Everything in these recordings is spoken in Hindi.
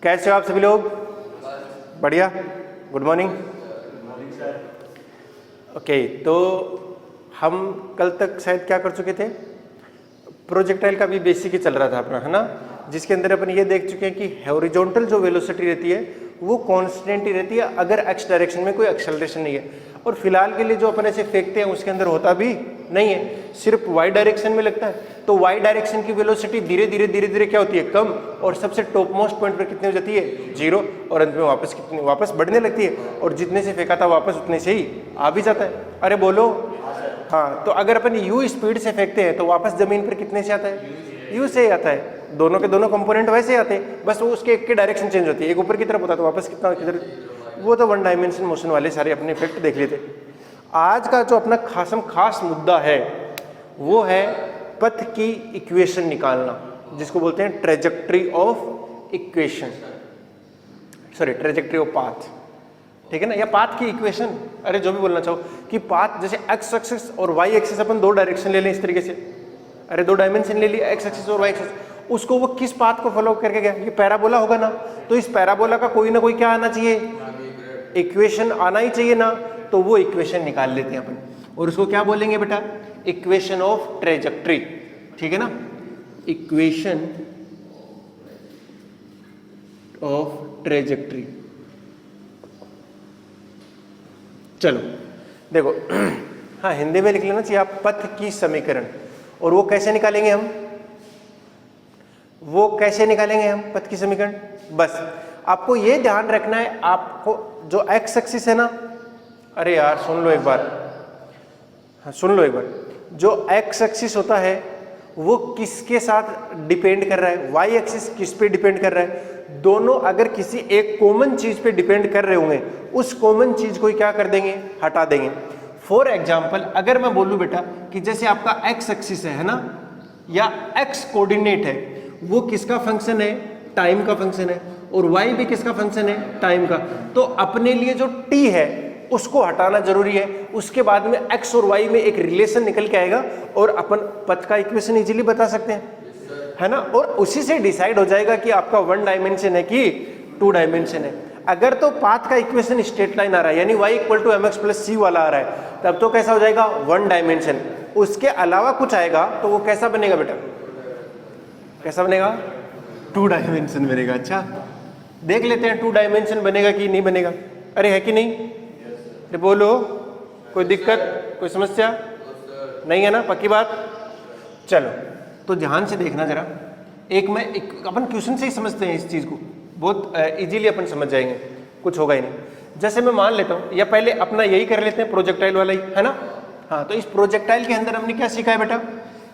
कैसे हो आप सभी लोग? बढ़िया, गुड मॉर्निंग। ओके, तो हम कल तक शायद क्या कर चुके थे, प्रोजेक्टाइल का भी बेसिक ही चल रहा था अपना, है ना, जिसके अंदर अपन ये देख चुके हैं कि हॉरिजॉन्टल जो वेलोसिटी रहती है वो कांस्टेंट ही रहती है अगर एक्स डायरेक्शन में कोई एक्सेलरेशन नहीं है। और फिलहाल के लिए जो अपन ऐसे फेंकते हैं उसके अंदर होता भी नहीं है, सिर्फ वाई डायरेक्शन में लगता है। तो वाई डायरेक्शन की वेलोसिटी धीरे धीरे क्या होती है, कम, और सबसे टॉप मोस्ट पॉइंट पर कितनी हो जाती है, 0, और अंत में वापस बढ़ने लगती है, और जितने से फेंका था वापस उतने से ही आ भी जाता है। अरे बोलो हाँ। तो अगर अपन यू स्पीड से फेंकते हैं तो वापस जमीन पर कितने से आता है, यू से ही आता है। दोनों के दोनों कंपोनेंट वैसे ही आते हैं, बस वो उसके एक की डायरेक्शन चेंज होती है, एक ऊपर की तरफ होता है तो वापस कितना किधर। वो तो वन डायमेंशन मोशन वाले सारे अपने इफेक्ट देख लेते। आज का जो अपना खास मुद्दा है वो है पथ की इक्वेशन निकालना, जिसको बोलते हैं trajectory of equation, sorry trajectory of path, ठीक है ना, या पाथ की इक्वेशन, अरे जो भी बोलना चाहो कि पाथ जैसे एक्स एक्सिस और वाई एक्सिस अपन दो डायरेक्शन ले लें इस तरीके से, अरे दो डायमेंशन ले लिया एक्स एक्सिस और वाई एक्सिस, उसको वो किस पाथ को फॉलो करके गया, ये पैराबोला होगा ना, तो इस पैराबोला का कोई ना कोई क्या आना चाहिए, इक्वेशन आना ही चाहिए ना, तो वो इक्वेशन निकाल लेते हैं अपन, और उसको क्या बोलेंगे बेटा, इक्वेशन ऑफ ट्रेजेक्ट्री, ठीक है ना, इक्वेशन ऑफ ट्रेजेक्ट्री। चलो देखो हाँ, हिंदी में लिख लेना चाहिए आप, पथ की समीकरण। और वो कैसे निकालेंगे हम, पथ की समीकरण, बस आपको ये ध्यान रखना है, आपको जो एक्स एक्सिस है ना, अरे यार सुन लो एक बार, हाँ सुन लो एक बार, जो एक्स एक्सिस होता है वो किसके साथ डिपेंड कर रहा है, वाई एक्सिस किस पे डिपेंड कर रहा है, दोनों अगर किसी एक कॉमन चीज पे डिपेंड कर रहे होंगे उस कॉमन चीज को क्या कर देंगे, हटा देंगे। फॉर एग्जाम्पल अगर मैं बोलूं बेटा कि जैसे आपका एक्स एक्सिस है ना, या एक्स कोऑर्डिनेट है, वो किसका फंक्शन है, टाइम का फंक्शन है, और वाई भी किसका फंक्शन है, टाइम का, तो अपने लिए जो टी है उसको हटाना जरूरी है, उसके बाद में एक्स और वाई में एक रिलेशन निकल के आएगा और अपन पथ का इक्वेशन इजीली बता सकते हैं, है ना, और उसी से डिसाइड हो जाएगा कि आपका वन डायमेंशन है कि टू डायमेंशन है। अगर तो पाथ का इक्वेशन स्ट्रेट लाइन आ रहा है, यानी y equal to mx plus c वाला आ रहा है, तब तो कैसा हो जाएगा, वन डायमेंशन। उसके अलावा कुछ आएगा तो वो कैसा बनेगा बेटा, कैसा बनेगा, टू डायमेंशन बनेगा। अच्छा देख लेते हैं टू डायमेंशन बनेगा कि नहीं बनेगा, अरे है कि नहीं, अरे बोलो, कोई दिक्कत, कोई समस्या नहीं है ना, पक्की बात। चलो तो ध्यान से देखना जरा, अपन क्वेश्चन से ही समझते हैं इस चीज को, बहुत इजीली अपन समझ जाएंगे, कुछ होगा ही नहीं। जैसे मैं मान लेता हूँ, या पहले अपना यही कर लेते हैं, प्रोजेक्टाइल वाला ही, है ना, हाँ, तो इस प्रोजेक्टाइल के अंदर हमने क्या सीखा है बेटा,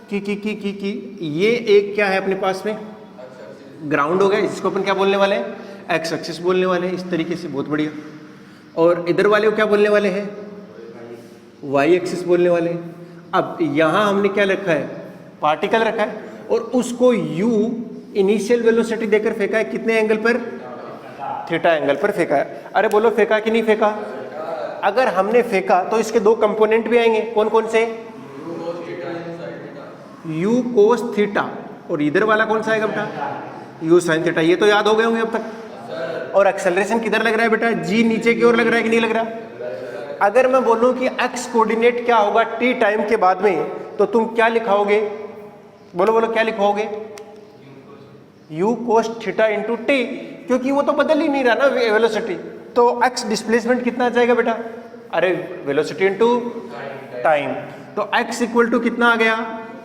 कि ये एक क्या है अपने पास में, ग्राउंड हो गया, जिसको अपन क्या बोलने वाले हैं, एक्स एक्सिस बोलने वाले हैं, इस तरीके से, बहुत बढ़िया। और इधर वाले को क्या बोलने वाले हैं, वाई एक्सिस बोलने वाले हैं। अब यहाँ हमने क्या रखा है, पार्टिकल रखा है, और उसको यू इनिशियल वेलोसिटी देकर फेंका है, कितने एंगल पर, थीटा एंगल पर फेंका है। अरे बोलो फेंका कि नहीं फेंका, अगर हमने फेंका तो इसके दो कंपोनेंट भी आएंगे, कौन कौन से, यू कोस थीटा, और इधर वाला कौन सा आएगा बेटा, यू साइन थीटा। ये तो याद हो गए होंगे अब तक। और एक्सेलरेशन किधर लग रहा है बेटा, जी नीचे की ओर लग रहा है कि नहीं लग रहा। अगर मैं बोलूं कि एक्स कोऑर्डिनेट क्या होगा टी टाइम के बाद में, तो तुम क्या लिखाओगे, बोलो बोलो क्या लिखोगे, you cos theta into T, क्योंकि वो तो बदल ही नहीं रहा ना वेलोसिटी, तो एक्स डिस्प्लेसमेंट कितना आ जाएगा बेटा, अरे वेलोसिटी इंटू टाइम, तो एक्स इक्वल टू कितना आ गया,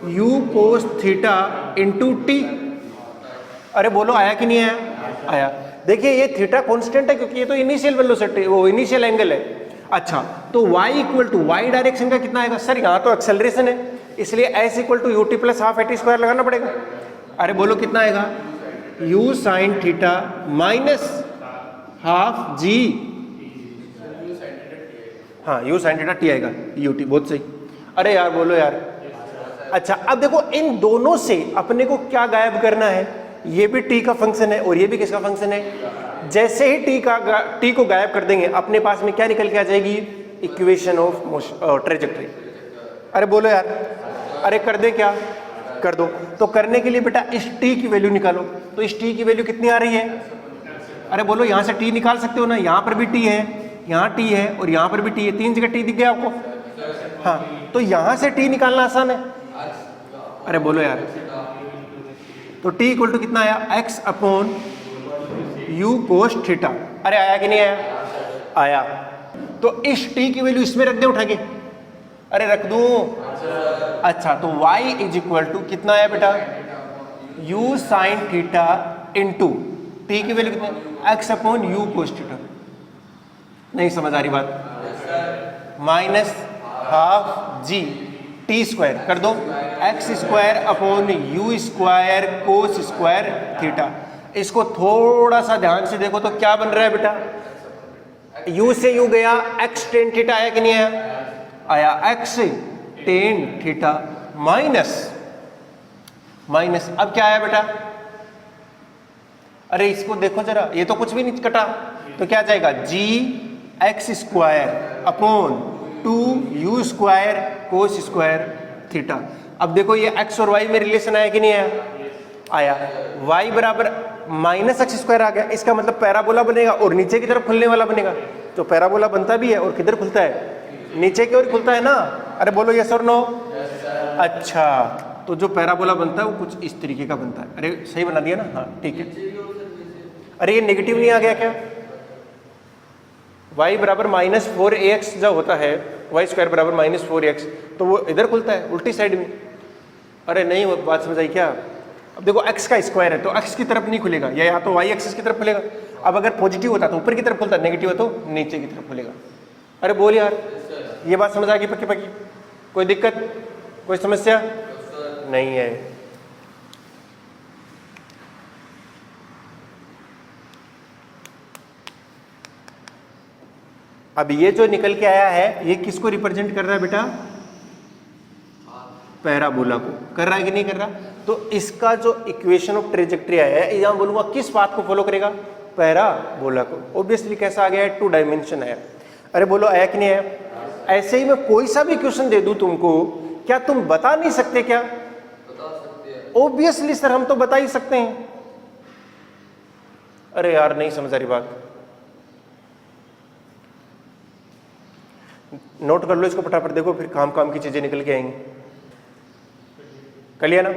you cos theta into T. अरे बोलो आया कि नहीं आया, आया। देखिए ये थीटा कांस्टेंट है क्योंकि ये तो इनिशियल वेलोसिटी, वो इनिशियल एंगल है। अच्छा तो y equal to y direction का कितना आएगा, सर यहाँ तो एक्सेलरेशन है, इसलिए s equal to u t plus half a t square लगाना पड़ेगा। अरे बोलो कितना आएगा, u sine theta minus half g, हाँ u साइन थीटा t आएगा, u t, बहुत सही। अरे यार बोलो यार। अच्छा अब देखो इन दोनों से अपने को क्या गायब करना है, ये भी t का फंक्शन है और ये भी किसका फंक्शन है। जैसे ही t को गायब कर देंगे अपने पास में क्या निकल के आ जाएगी, इक्वेशन ऑफ ट्रेजेक्ट्री। अरे बोलो यार, अरे कर दे क्या, कर दो। तो करने के लिए बेटा इस t की वैल्यू निकालो, तो इस t की वैल्यू कितनी आ रही है, अरे बोलो यहाँ से टी निकाल सकते हो ना, यहाँ पर भी टी है, यहाँ टी है और यहाँ पर भी टी है, 3 जगह टी दिख गया आपको। हाँ, तो यहाँ से टी निकालना आसान है। अरे बोलो यार, तो टी इक्वल टू कितना आया, x upon you cos theta. अरे आया कि नहीं आया, आया। तो इस टी की वैल्यू इसमें रख दे उठा के, अरे रख दूं। अच्छा, तो y इज इक्वल टू कितना आया बेटा, u sine theta into T की वैल्यू कितनी, x upon you cos theta. नहीं समझ आ रही बात, minus half G T square कर दो, x square upon you square cos square theta. इसको थोड़ा सा ध्यान से देखो तो क्या बन रहा है बेटा, u से u गया, x टेन थीटा आया कि नहीं आया, आया। x ten theta minus minus, अब क्या आया बेटा, अरे इसको देखो जरा, ये तो कुछ भी नहीं कटा, तो क्या जाएगा, g x square upon 2u square cos square theta. अब देखो ये x और y में रिलेशन आया कि नहीं आया, आया। y बराबर माइनस एक्स स्क्वायर आ गया, इसका मतलब पैराबोला बनेगा और नीचे की तरफ खुलने वाला बनेगा। तो पैराबोला बनता भी है और किधर खुलता है, नीचे की ओर खुलता है ना। अरे बोलो यस और नो। अच्छा, तो जो पैराबोला बनता है वो कुछ इस तरीके का बनता है। अरे सही बना दिया ना, हाँ ठीक है। अरे ये नेगेटिव नहीं आ गया क्या, y बराबर माइनस 4ax जब होता है, वाई स्क्वायर बराबर माइनस 4ax, तो वो इधर खुलता है उल्टी साइड में। अरे नहीं, वो बात समझ आई क्या। अब देखो x का स्क्वायर है तो x की तरफ नहीं खुलेगा, या तो y एक्सिस की तरफ खुलेगा। अब अगर पॉजिटिव होता तो ऊपर की तरफ खुलता, नेगेटिव है तो नीचे की तरफ खुलेगा। अरे बोल यार, ये बात समझ आ गई पक्की पक्की, कोई दिक्कत, कोई समस्या नहीं है। अब ये जो निकल के आया है, ये किसको रिप्रेजेंट कर रहा है बेटा, पैराबोला को कर रहा है कि नहीं कर रहा। तो इसका जो इक्वेशन ऑफ ट्रेजेक्ट्री आया है, यहां बोलूंगा किस बात को फॉलो करेगा, पैराबोला को। ऑब्वियसली कैसा आ गया है, 2 डायमेंशन आया। अरे बोलो आया कि नहीं आया। ऐसे ही मैं कोई सा भी क्वेश्चन दे दूं तुमको, क्या तुम बता नहीं सकते क्या, बता सकते हैं। ऑब्वियसली सर हम तो बता ही सकते हैं। अरे यार नहीं समझ आ रही बात, नोट कर लो इसको फटाफट, देखो फिर काम काम की चीजें निकल के आएंगी। कर लिया ना,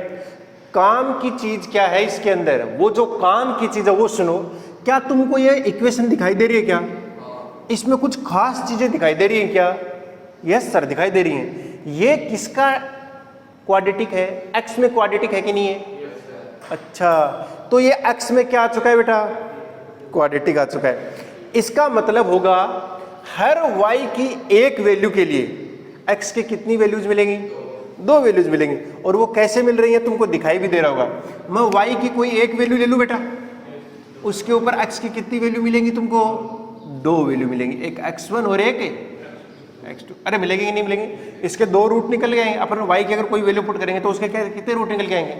काम की चीज क्या है इसके अंदर, वो जो काम की चीज है वो सुनो। क्या तुमको ये इक्वेशन दिखाई दे रही है क्या, इसमें कुछ खास चीजें दिखाई दे रही हैं क्या, यस सर दिखाई दे रही हैं। ये किसका क्वाड्रेटिक है, एक्स में क्वाड्रेटिक है कि नहीं है, अच्छा तो ये एक्स में क्या आ चुका है बेटा, क्वाड्रेटिक आ चुका है। इसका मतलब होगा हर y की एक वैल्यू के लिए x के कितनी वैल्यूज मिलेंगी, 2 वैल्यूज मिलेंगी। और वो कैसे मिल रही है तुमको दिखाई भी दे रहा होगा। मैं y की कोई एक वैल्यू ले लूं बेटा, उसके ऊपर x की कितनी वैल्यू मिलेंगी तुमको, 2 वैल्यू मिलेंगी, एक x1 और एक x2। अरे मिलेंगे कि नहीं मिलेंगे, इसके 2 रूट निकल गए। अपन y की अगर कोई वैल्यू पुट करेंगे तो उसके क्या कितने रूट निकल के आएंगे,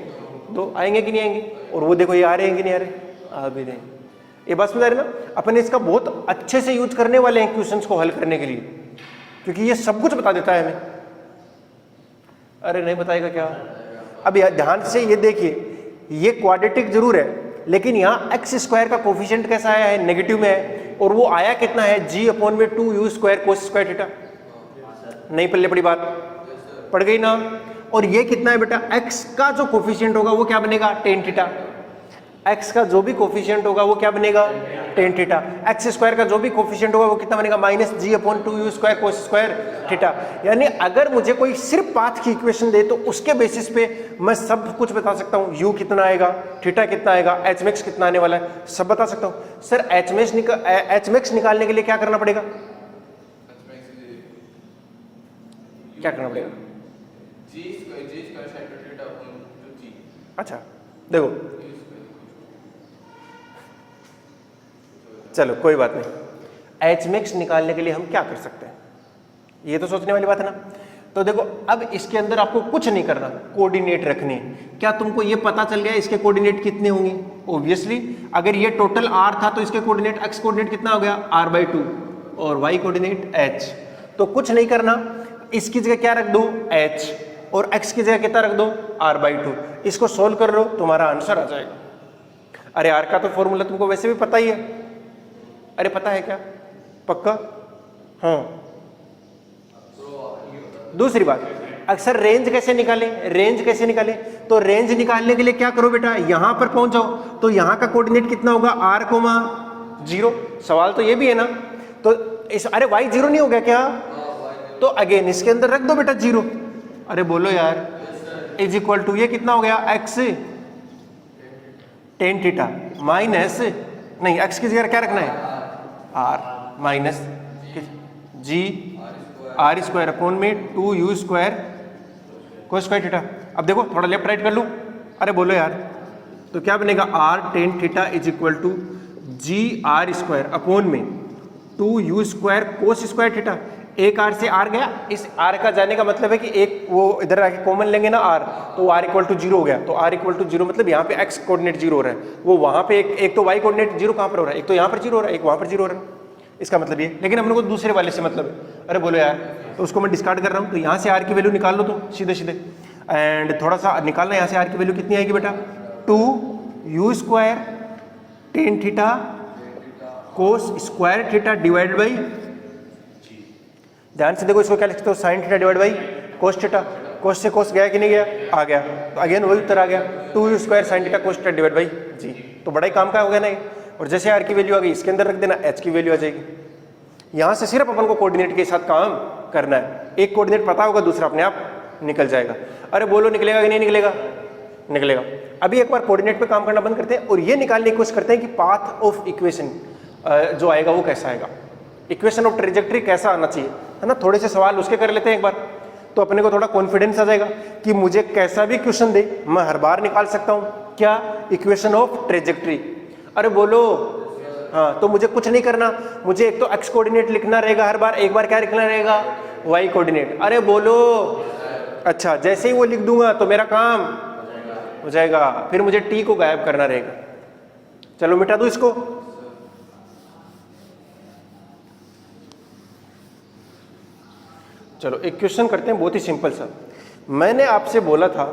2 आएंगे कि नहीं आएंगे। और वो देखो ये आ रहे हैं कि नहीं आ रहे, आ भी नहीं। ये बात समझ आ रही ना, अपन इसका बहुत अच्छे से यूज करने वाले हैं क्वेश्चंस को हल करने के लिए, क्योंकि ये सब कुछ बता देता है हमें। अरे नहीं बताएगा क्या। अब ध्यान से ये देखिए, ये क्वाड्रेटिक जरूर है लेकिन यहाँ एक्स स्क्वायर का कोफिशिएंट कैसा आया है, नेगेटिव में है। और वो आया कितना है, g अपॉन में 2u square cos square theta. नहीं पल्ले पड़ी बात, पड़ गई ना। और ये कितना है बेटा, x का जो कोफिशिएंट होगा वो क्या बनेगा, टेन थीटा। x का जो भी कोफिशिएंट होगा वो क्या बनेगा, टेन थीटा। एक्स स्क्वायर का जो भी कोफिशिएंट होगा वो कितना बनेगा, minus g upon 2u square cos square theta. यानी अगर मुझे कोई सिर्फ पाथ की इक्वेशन दे तो उसके बेसिस पे मैं सब कुछ बता सकता हूँ, u कितना आएगा, थीटा कितना आएगा, एच मैक्स कितना आने वाला है, सब बता सकता हूँ। सर एच मैक्स निकालने के लिए क्या करना पड़ेगा, क्या करना पड़ेगा, अच्छा देखो चलो कोई बात नहीं, एच मैक्स निकालने के लिए हम क्या कर सकते हैं, ये तो सोचने वाली बात है ना। तो देखो अब इसके अंदर आपको कुछ नहीं करना, कोऑर्डिनेट रखने। क्या तुमको ये पता चल गया इसके कोऑर्डिनेट कितने होंगे, ऑब्वियसली अगर ये टोटल r था तो इसके कोऑर्डिनेट x कोऑर्डिनेट कितना हो गया, r/2 और y कोऑर्डिनेट h। तो कुछ नहीं करना, इसकी जगह क्या रख दो, h, और x की जगह कितना रख दो, r/2। इसको सोल्व कर लो, तुम्हारा आंसर आ जाएगा। अरे r का तो फॉर्मूला तुमको वैसे भी पता ही है, अरे पता है क्या, पक्का? हाँ। दूसरी बात, अक्सर रेंज कैसे निकालें, रेंज कैसे निकालें? तो रेंज निकालने के लिए क्या करो बेटा, यहां पर पहुंच जाओ, तो यहां का कोऑर्डिनेट कितना होगा, r,0। सवाल तो ये भी है ना, तो इस, अरे y 0 नहीं हो गया क्या? तो अगेन इसके अंदर रख दो बेटा 0। अरे बोलो यार, इज इक्वल टू ये कितना हो गया, x tan थीटा माइनस, नहीं x की जगह क्या रखना है, r minus g r square upon में 2u square cos square theta. अब देखो थोड़ा लेफ्ट राइट कर लूं, अरे बोलो यार, तो क्या बनेगा, r tan theta is equal to g r square upon में 2u square cos square theta. एक r से r गया, इस r का जाने का मतलब है कि एक वो इधर आके कॉमन लेंगे ना r, तो r इक्वल टू 0 हो गया, तो r इक्वल टू 0 मतलब यहाँ पे x कोऑर्डिनेट 0 हो रहा है, वो वहाँ पे एक तो y कोऑर्डिनेट 0 कहाँ पर हो रहा है, एक तो यहाँ पर 0 हो रहा है, एक वहाँ पर 0 हो रहा है, इसका मतलब ये। लेकिन हम लोग को दूसरे वाले से मतलब है, अरे बोलो यार, तो उसको मैं डिस्कार्ड कर रहा हूँ, तो यहाँ से r की वैल्यू निकाल लो तुम सीधे सीधे, एंड थोड़ा सा निकालना, यहाँ से r की वैल्यू कितनी आएगी बेटा, 2u square tan theta cos square theta divide by, ध्यान से देखो इसको क्या लिखते हो, sine theta divide by cos theta. Cos से कोस गया कि नहीं गया, आ गया, तो अगेन वही उत्तर आ गया, 2u square sine theta cos theta divide by g. तो बड़ा ही काम का हो गया ना ये। और जैसे r की वैल्यू आ गई, इसके अंदर रख देना, h की वैल्यू आ जाएगी। यहाँ से सिर्फ अपन को कोऑर्डिनेट के साथ काम करना है, एक कोऑर्डिनेट पता होगा, दूसरा अपने आप निकल जाएगा। अरे बोलो निकलेगा कि नहीं निकलेगा, निकलेगा। अभी एक बार कोऑर्डिनेट पे काम करना बंद करते हैं और ये निकालने की कोशिश करते हैं कि पाथ ऑफ इक्वेशन जो आएगा वो कैसा आएगा, इक्वेशन ऑफ ट्रेजेक्ट्री कैसा आना चाहिए, है ना। थोड़े से सवाल उसके कर लेते हैं एक बार, तो अपने को थोड़ा कॉन्फिडेंस आ जाएगा कि मुझे कैसा भी क्वेश्चन दे मैं हर बार निकाल सकता हूँ क्या, इक्वेशन ऑफ ट्रेजेक्ट्री। अरे बोलो हाँ, तो मुझे कुछ नहीं करना, मुझे एक तो x कोऑर्डिनेट लिखना रहेगा हर बार, एक बार क्या लिखना रहेगा, y कोऑर्डिनेट। अरे बोलो अच्छा, जैसे ही वो लिख दूंगा तो मेरा काम हो जाएगा, फिर मुझे t को गायब करना रहेगा। चलो मिटा दो इसको। चलो एक क्वेश्चन करते हैं बहुत ही सिंपल सा। मैंने आपसे बोला था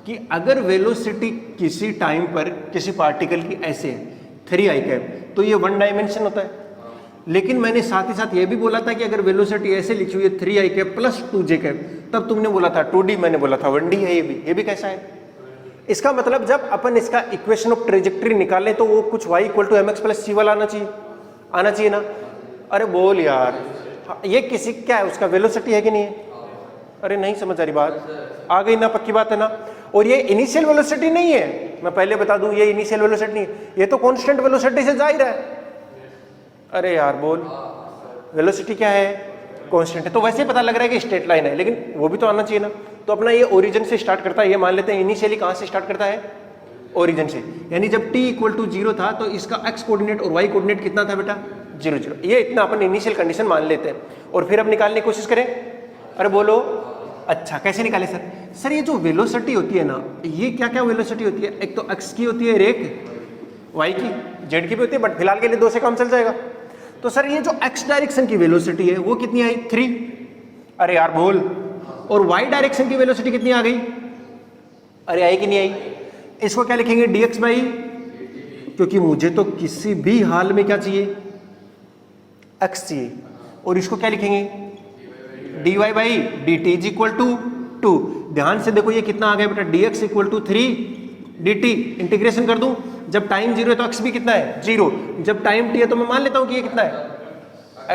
कि अगर वेलोसिटी किसी टाइम पर किसी पार्टिकल की ऐसे है 3i कैप, तो ये 1 डायमेंशन होता है। लेकिन मैंने साथ ही साथ ये भी बोला था कि अगर वेलोसिटी ऐसे लिखी हुई है 3i cap plus 2j cap, तब तुमने बोला था 2D, मैंने बोला था 1D है। ये भी कैसा है? इसका मतलब जब अपन इसका इक्वेशन ऑफ ट्रेजेक्ट्री निकालें तो वो कुछ y equal to mx plus c वाला आना चाहिए ना। अरे बोल यार, ये किसी क्या है, उसका वेलोसिटी है कि नहीं है? अरे नहीं समझ आ रही बात, आ गई ना, पक्की बात है ना। और ये इनिशियल वेलोसिटी नहीं है, मैं पहले बता दूं, ये इनिशियल वेलोसिटी नहीं है, ये तो कांस्टेंट वेलोसिटी से जा ही रहा है। अरे यार बोल, वेलोसिटी क्या है, कांस्टेंट है, तो वैसे ही पता लग रहा है कि स्ट्रेट लाइन है, लेकिन वो भी तो आना चाहिए ना। तो अपना ये ओरिजिन से स्टार्ट करता है, ये मान लेते हैं इनिशियली कहाँ से स्टार्ट करता है, ओरिजिन से। यानी जब t इक्वल टू 0 था तो इसका x कोऑर्डिनेट और y कोऑर्डिनेट कितना था बेटा, 0 0। ये इतना अपन इनिशियल कंडीशन मान लेते हैं और फिर अब निकालने की कोशिश करें। अरे बोलो अच्छा, कैसे निकाले सर? सर ये जो वेलोसिटी होती है ना, ये क्या क्या वेलोसिटी होती है, एक तो x की होती है और एक y की, z की भी होती है, बट फिलहाल के लिए 2 से काम चल जाएगा। तो सर ये जो x डायरेक्शन की वेलोसिटी है वो कितनी आई, 3। अरे यार बोल, और y डायरेक्शन की वेलोसिटी कितनी आ गई, अरे आई कि नहीं आई? इसको क्या लिखेंगे, dx बाई, क्योंकि मुझे तो किसी भी हाल में क्या चाहिए, x चाहिए। और इसको क्या लिखेंगे, dy by dt is equal to 2। ध्यान से देखो ये कितना आ गया बेटा, dx equal to 3 dt। Integration कर दूं, जब टाइम 0 है तो x भी कितना है, 0। जब टाइम t है तो मैं मान लेता हूं कि ये कितना है,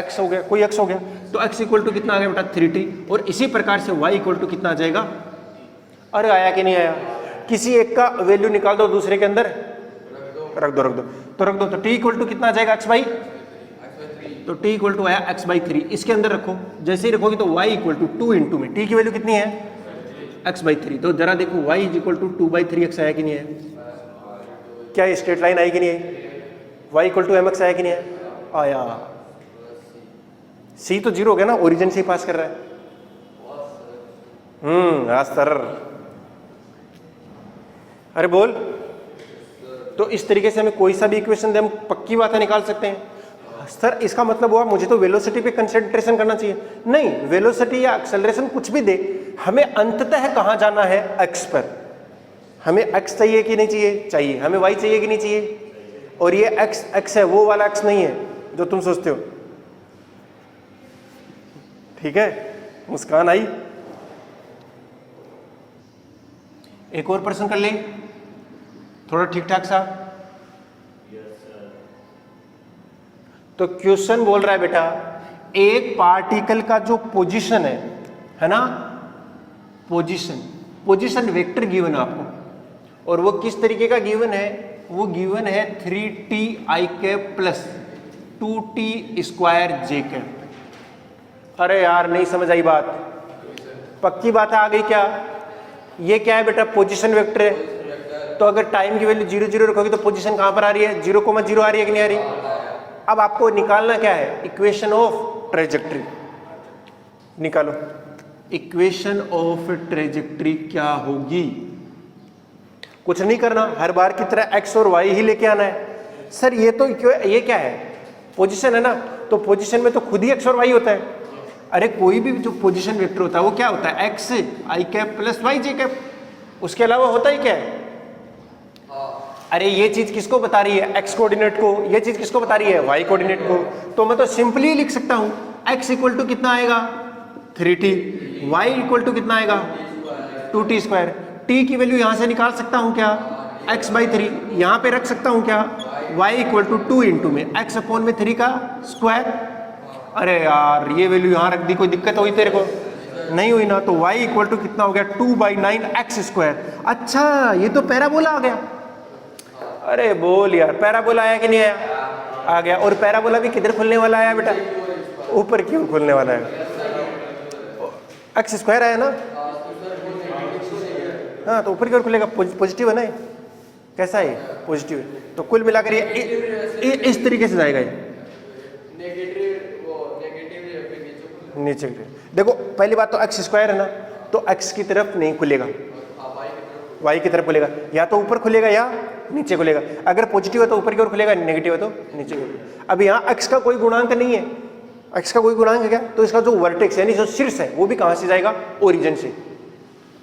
x हो गया, कोई x हो गया, तो x इक्वल टू कितना आ गया बेटा, 3t। और इसी प्रकार से y इक्वल टू कितना आ जाएगा, अरे आया कि नहीं आया? किसी एक का वैल्यू निकाल दो, दूसरे के अंदर रख दो तो रख दो, तो t इक्वल टू कितना आ जाएगा, x बाई, तो t इक्वल टू आया x बाई 3। इसके अंदर रखो, जैसे ही रखोगे तो y इक्वल टू 2 इंटू में t की वैल्यू कितनी है, x बाई 3। तो जरा देखो y is equal to 2 by 3x आया कि नहीं है, क्या ये स्ट्रेट लाइन आई कि नहीं आई, y इक्वल टू mx आया कि नहीं आया? c तो 0 हो गया ना, ओरिजिन से ही पास कर रहा है। हाँ सर, अरे बोल। तो इस तरीके से हमें कोई सा भी इक्वेशन दे, हम पक्की बात है निकाल सकते हैं। सर इसका मतलब हुआ मुझे तो वेलोसिटी पे कंसंट्रेशन करना चाहिए, नहीं, वेलोसिटी या एक्सेलरेशन कुछ भी दे, हमें अंततः कहाँ जाना है, x पर। हमें x चाहिए कि नहीं चाहिए, चाहिए। हमें y चाहिए कि नहीं चाहिए, और ये x है, वो वाला x नहीं है, जो तुम सोचते हो। ठीक है, मुस्कान आई। एक और प्रश्न कर ले, थोड़ा ठीक ठाक सा। तो क्वेश्चन बोल रहा है बेटा, एक पार्टिकल का जो पोजीशन है ना, पोजीशन वेक्टर गिवन है आपको, और वो किस तरीके का गिवन है, वो गिवन है 3t i cap plus 2t square j cap. अरे यार नहीं समझ आई बात, पक्की बात है, आ गई क्या? ये क्या है बेटा? पोजीशन वेक्टर है। तो अगर टाइम की वैल्यू 0 0 रखोगे तो पोजीशन कहां पर आ रही है? 0,0 आ रही है कि नहीं आ रही? अब आपको निकालना क्या है? इक्वेशन ऑफ ट्रेजेक्ट्री निकालो। इक्वेशन ऑफ ट्रेजेक्ट्री क्या होगी? कुछ नहीं करना, हर बार की तरह x और y ही लेके आना है। सर ये तो ये क्या है? पोजीशन है ना, तो पोजीशन में तो खुद ही x और y होता है। अरे कोई भी जो पोजीशन वेक्टर होता है वो क्या होता है? x i cap plus y j cap, उसके अलावा होता ही क्या है? अरे ये चीज किसको बता रही है? x कोऑर्डिनेट को। ये चीज किसको बता रही है? y कोऑर्डिनेट को। तो मैं तो सिंपली लिख सकता हूं x इक्वल टू कितना आएगा? 3t, y इक्वल टू कितना आएगा? 2t square. t की वैल्यू यहां से निकाल सकता हूं क्या? x/3 यहां पे रख सकता हूं क्या? y इक्वल टू 2 इंटू में x अपॉन में 3 का स्क्वायर। अरे यार ये वैल्यू यहां रख दी, कोई दिक्कत हुई तेरे को? नहीं हुई ना। तो y इक्वल टू कितना हो गया? 2/9 x स्क्वायर। अच्छा ये तो पैराबोला आ गया। अरे बोल यार, पैराबोला आया कि नहीं आया? आ गया। और पैराबोला भी किधर खुलने वाला आया बेटा? ऊपर क्यों खुलने वाला है? एक्स स्क्वायर आया ना, हाँ, तो ऊपर की ओर खुलेगा। पॉजिटिव है ना, कैसा है? पॉजिटिव है। तो कुल मिलाकर ये इस तरीके से जाएगा। ये नीचे देखो, पहली बात तो एक्स स्क्वायर है ना, तो एक्स की तरफ नहीं खुलेगा, वाई की तरफ खुलेगा। या तो ऊपर खुलेगा या नीचे खुलेगा। अगर पॉजिटिव है तो ऊपर की ओर खुलेगा, नेगेटिव है तो नीचे की ओर। अब यहाँ एक्स का कोई गुणांक नहीं है, एक्स का कोई गुणांक है क्या? तो इसका जो वर्टेक्स यानी जो शीर्ष है वो भी कहाँ से जाएगा? ओरिजिन से।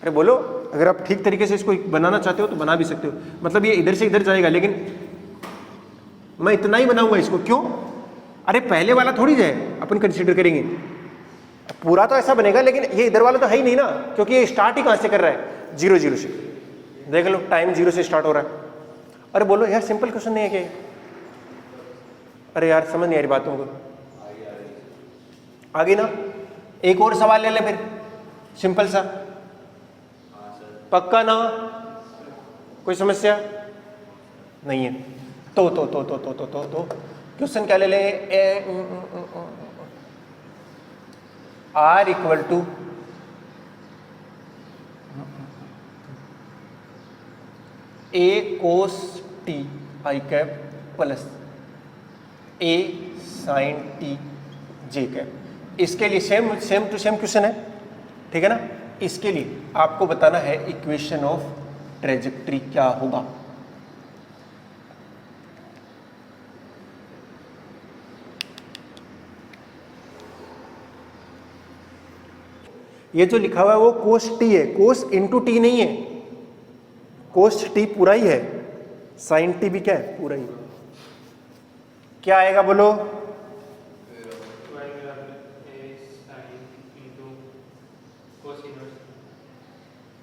अरे बोलो, अगर आप ठीक तरीके से इसको बनाना चाहते हो तो बना भी सकते हो। मतलब ये इधर से इधर जाएगा, लेकिन मैं इतना ही बनाऊंगा इसको। क्यों? अरे पहले वाला थोड़ी जाए, अपन कंसिडर करेंगे पूरा तो ऐसा बनेगा, लेकिन ये इधर वाला तो है ही नहीं ना, क्योंकि ये स्टार्ट ही कहाँ से कर रहा है? 0 0 से। देख लो, टाइम 0 से स्टार्ट हो रहा है। अरे बोलो यार, सिंपल क्वेश्चन नहीं है क्या? अरे यार समझ नहीं आ रही बात तुमको? आगे ना, एक और सवाल ले ले फिर, सिंपल सा। पक्का ना? कोई समस्या नहीं है? तो क्वेश्चन क्या ले लें? R equal to a cos t i cap plus a sin t j cap. इसके लिए सेम टू सेम क्वेश्चन है, ठीक है ना? इसके लिए आपको बताना है इक्वेशन ऑफ ट्रेजेक्ट्री क्या होगा। ये जो लिखा हुआ है वो कोस टी है, कोस इंटू टी नहीं है। कोस टी पूरा ही है, साइन टी भी क्या है? पूरा ही। क्या आएगा बोलो?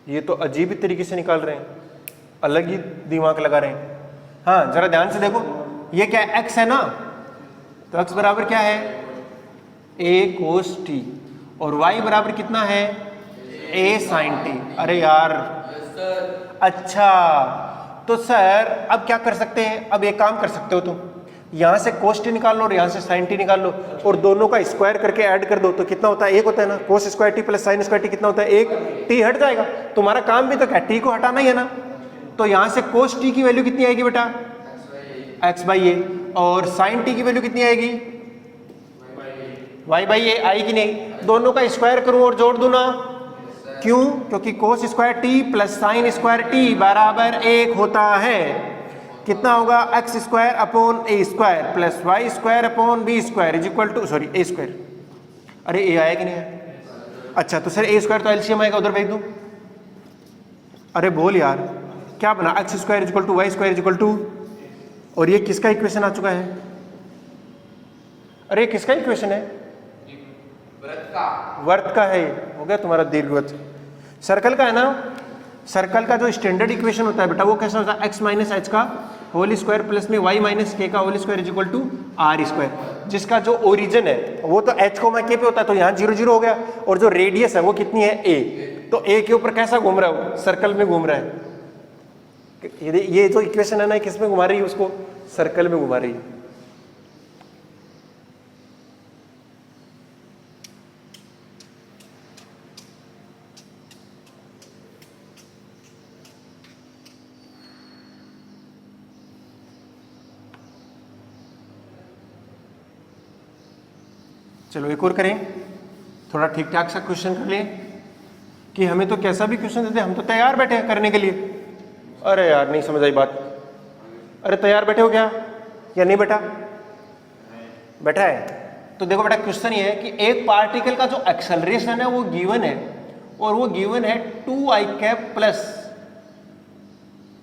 ये तो अजीब ही तरीके से निकाल रहे हैं, अलग ही दिमाग लगा रहे हैं। हाँ जरा ध्यान से देखो, ये क्या है? x है ना, तो x बराबर क्या है? a कोस टी, और y बराबर कितना है? a sin t। अरे यार अच्छा, तो सर अब क्या कर सकते हैं? अब एक काम कर सकते हो तुम, यहाँ से cos t निकाल लो और यहाँ से sin t निकाल लो, और दोनों का स्क्वायर करके ऐड कर दो। तो कितना होता है? 1 होता है ना। cos square t plus sin square t कितना होता है? 1। t हट जाएगा। तुम्हारा काम भी तो क्या, t को हटाना ही है ना। तो यहाँ से cos t की वैल्यू कितनी आएगी बेटा? x/a। और sin t की वैल्यू कितनी आएगी? y/a। आई कि नहीं? दोनों का स्क्वायर करूं और जोड़ दूं ना। क्यों? क्योंकि cos square t plus sin square t बराबर 1 होता है। कितना होगा? x square upon a square plus y square upon b square is equal to, sorry, a square. अरे a आया कि नहीं आया? अच्छा तो सर a स्क्वायर तो एलसीएम आएगा, उधर भेज दूं। अरे बोल यार, क्या बना? x square is equal to y square is equal to, और ये किसका इक्वेशन आ चुका है? अरे किसका इक्वेशन है? वर्त का है। हो गया तुम्हारा दीर्घवृत्त। सर्कल का है ना? सर्कल का जो स्टैंडर्ड इक्वेशन होता है बेटा वो कैसा होता है? x माइनस एच का होल स्क्वायर प्लस में y माइनस के का whole square is equal to r square, जिसका जो ओरिजिन है वो तो h को के पे होता है, तो यहाँ 0 0 हो गया, और जो रेडियस है वो कितनी है? a। तो a के ऊपर कैसा घूम रहा है? वो सर्कल में घूम रहा है। ये जो इक्वेशन है ना, किस में घुमा रही है? उसको सर्कल में घुमा रही है। चलो एक और करें, थोड़ा ठीक ठाक सा क्वेश्चन कर लें कि हमें तो कैसा भी क्वेश्चन देते, हम तो तैयार बैठे हैं करने के लिए। अरे यार नहीं समझ आई बात। अरे तैयार बैठे हो क्या या नहीं बेटा? बैठा है। तो देखो बेटा क्वेश्चन ये है कि एक पार्टिकल का जो एक्सेलरेशन है वो गिवन है, और वो गिवन है 2i cap plus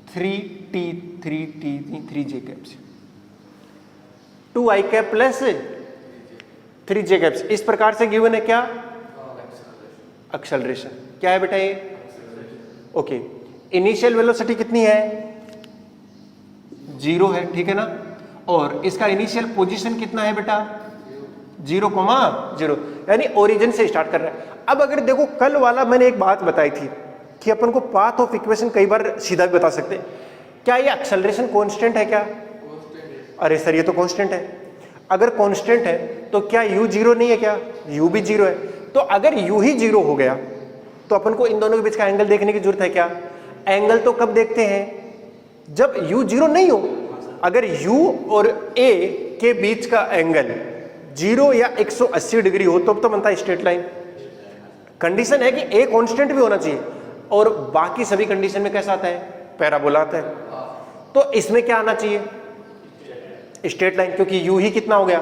3j caps. 2i cap plus 3j caps इस प्रकार से गिवन है। क्या? एक्सेलरेशन। क्या है बेटा ये? ओके। इनिशियल वेलोसिटी कितनी है? 0 है, ठीक है ना? और इसका इनिशियल पोजीशन कितना है बेटा? 0,0, यानी ओरिजिन से स्टार्ट कर रहा है। अब अगर देखो कल वाला मैंने एक बात बताई थी कि अपन को पाथ ऑफ इक्वेशन कई बार सीधा भी बता सकते हैं। क्या ये एक्सेलरेशन कांस्टेंट है क्या? अरे सर ये तो कांस्टेंट है। अगर कांस्टेंट है तो क्या u 0 नहीं है क्या? u भी 0 है। तो अगर u ही 0 हो गया तो अपन को इन दोनों के बीच का एंगल देखने की जरूरत है क्या? एंगल तो कब देखते हैं? जब u 0 नहीं हो। अगर u और a के बीच का एंगल 0 या 180 डिग्री हो तो बनता है स्ट्रेट लाइन। कंडीशन है कि a कांस्टेंट भी होना चाहिए, और बाकी सभी कंडीशन में कैसा आता है? पैराबोला आता है। तो इसमें क्या आना चाहिए? स्ट्रेट लाइन, क्योंकि u ही कितना हो गया?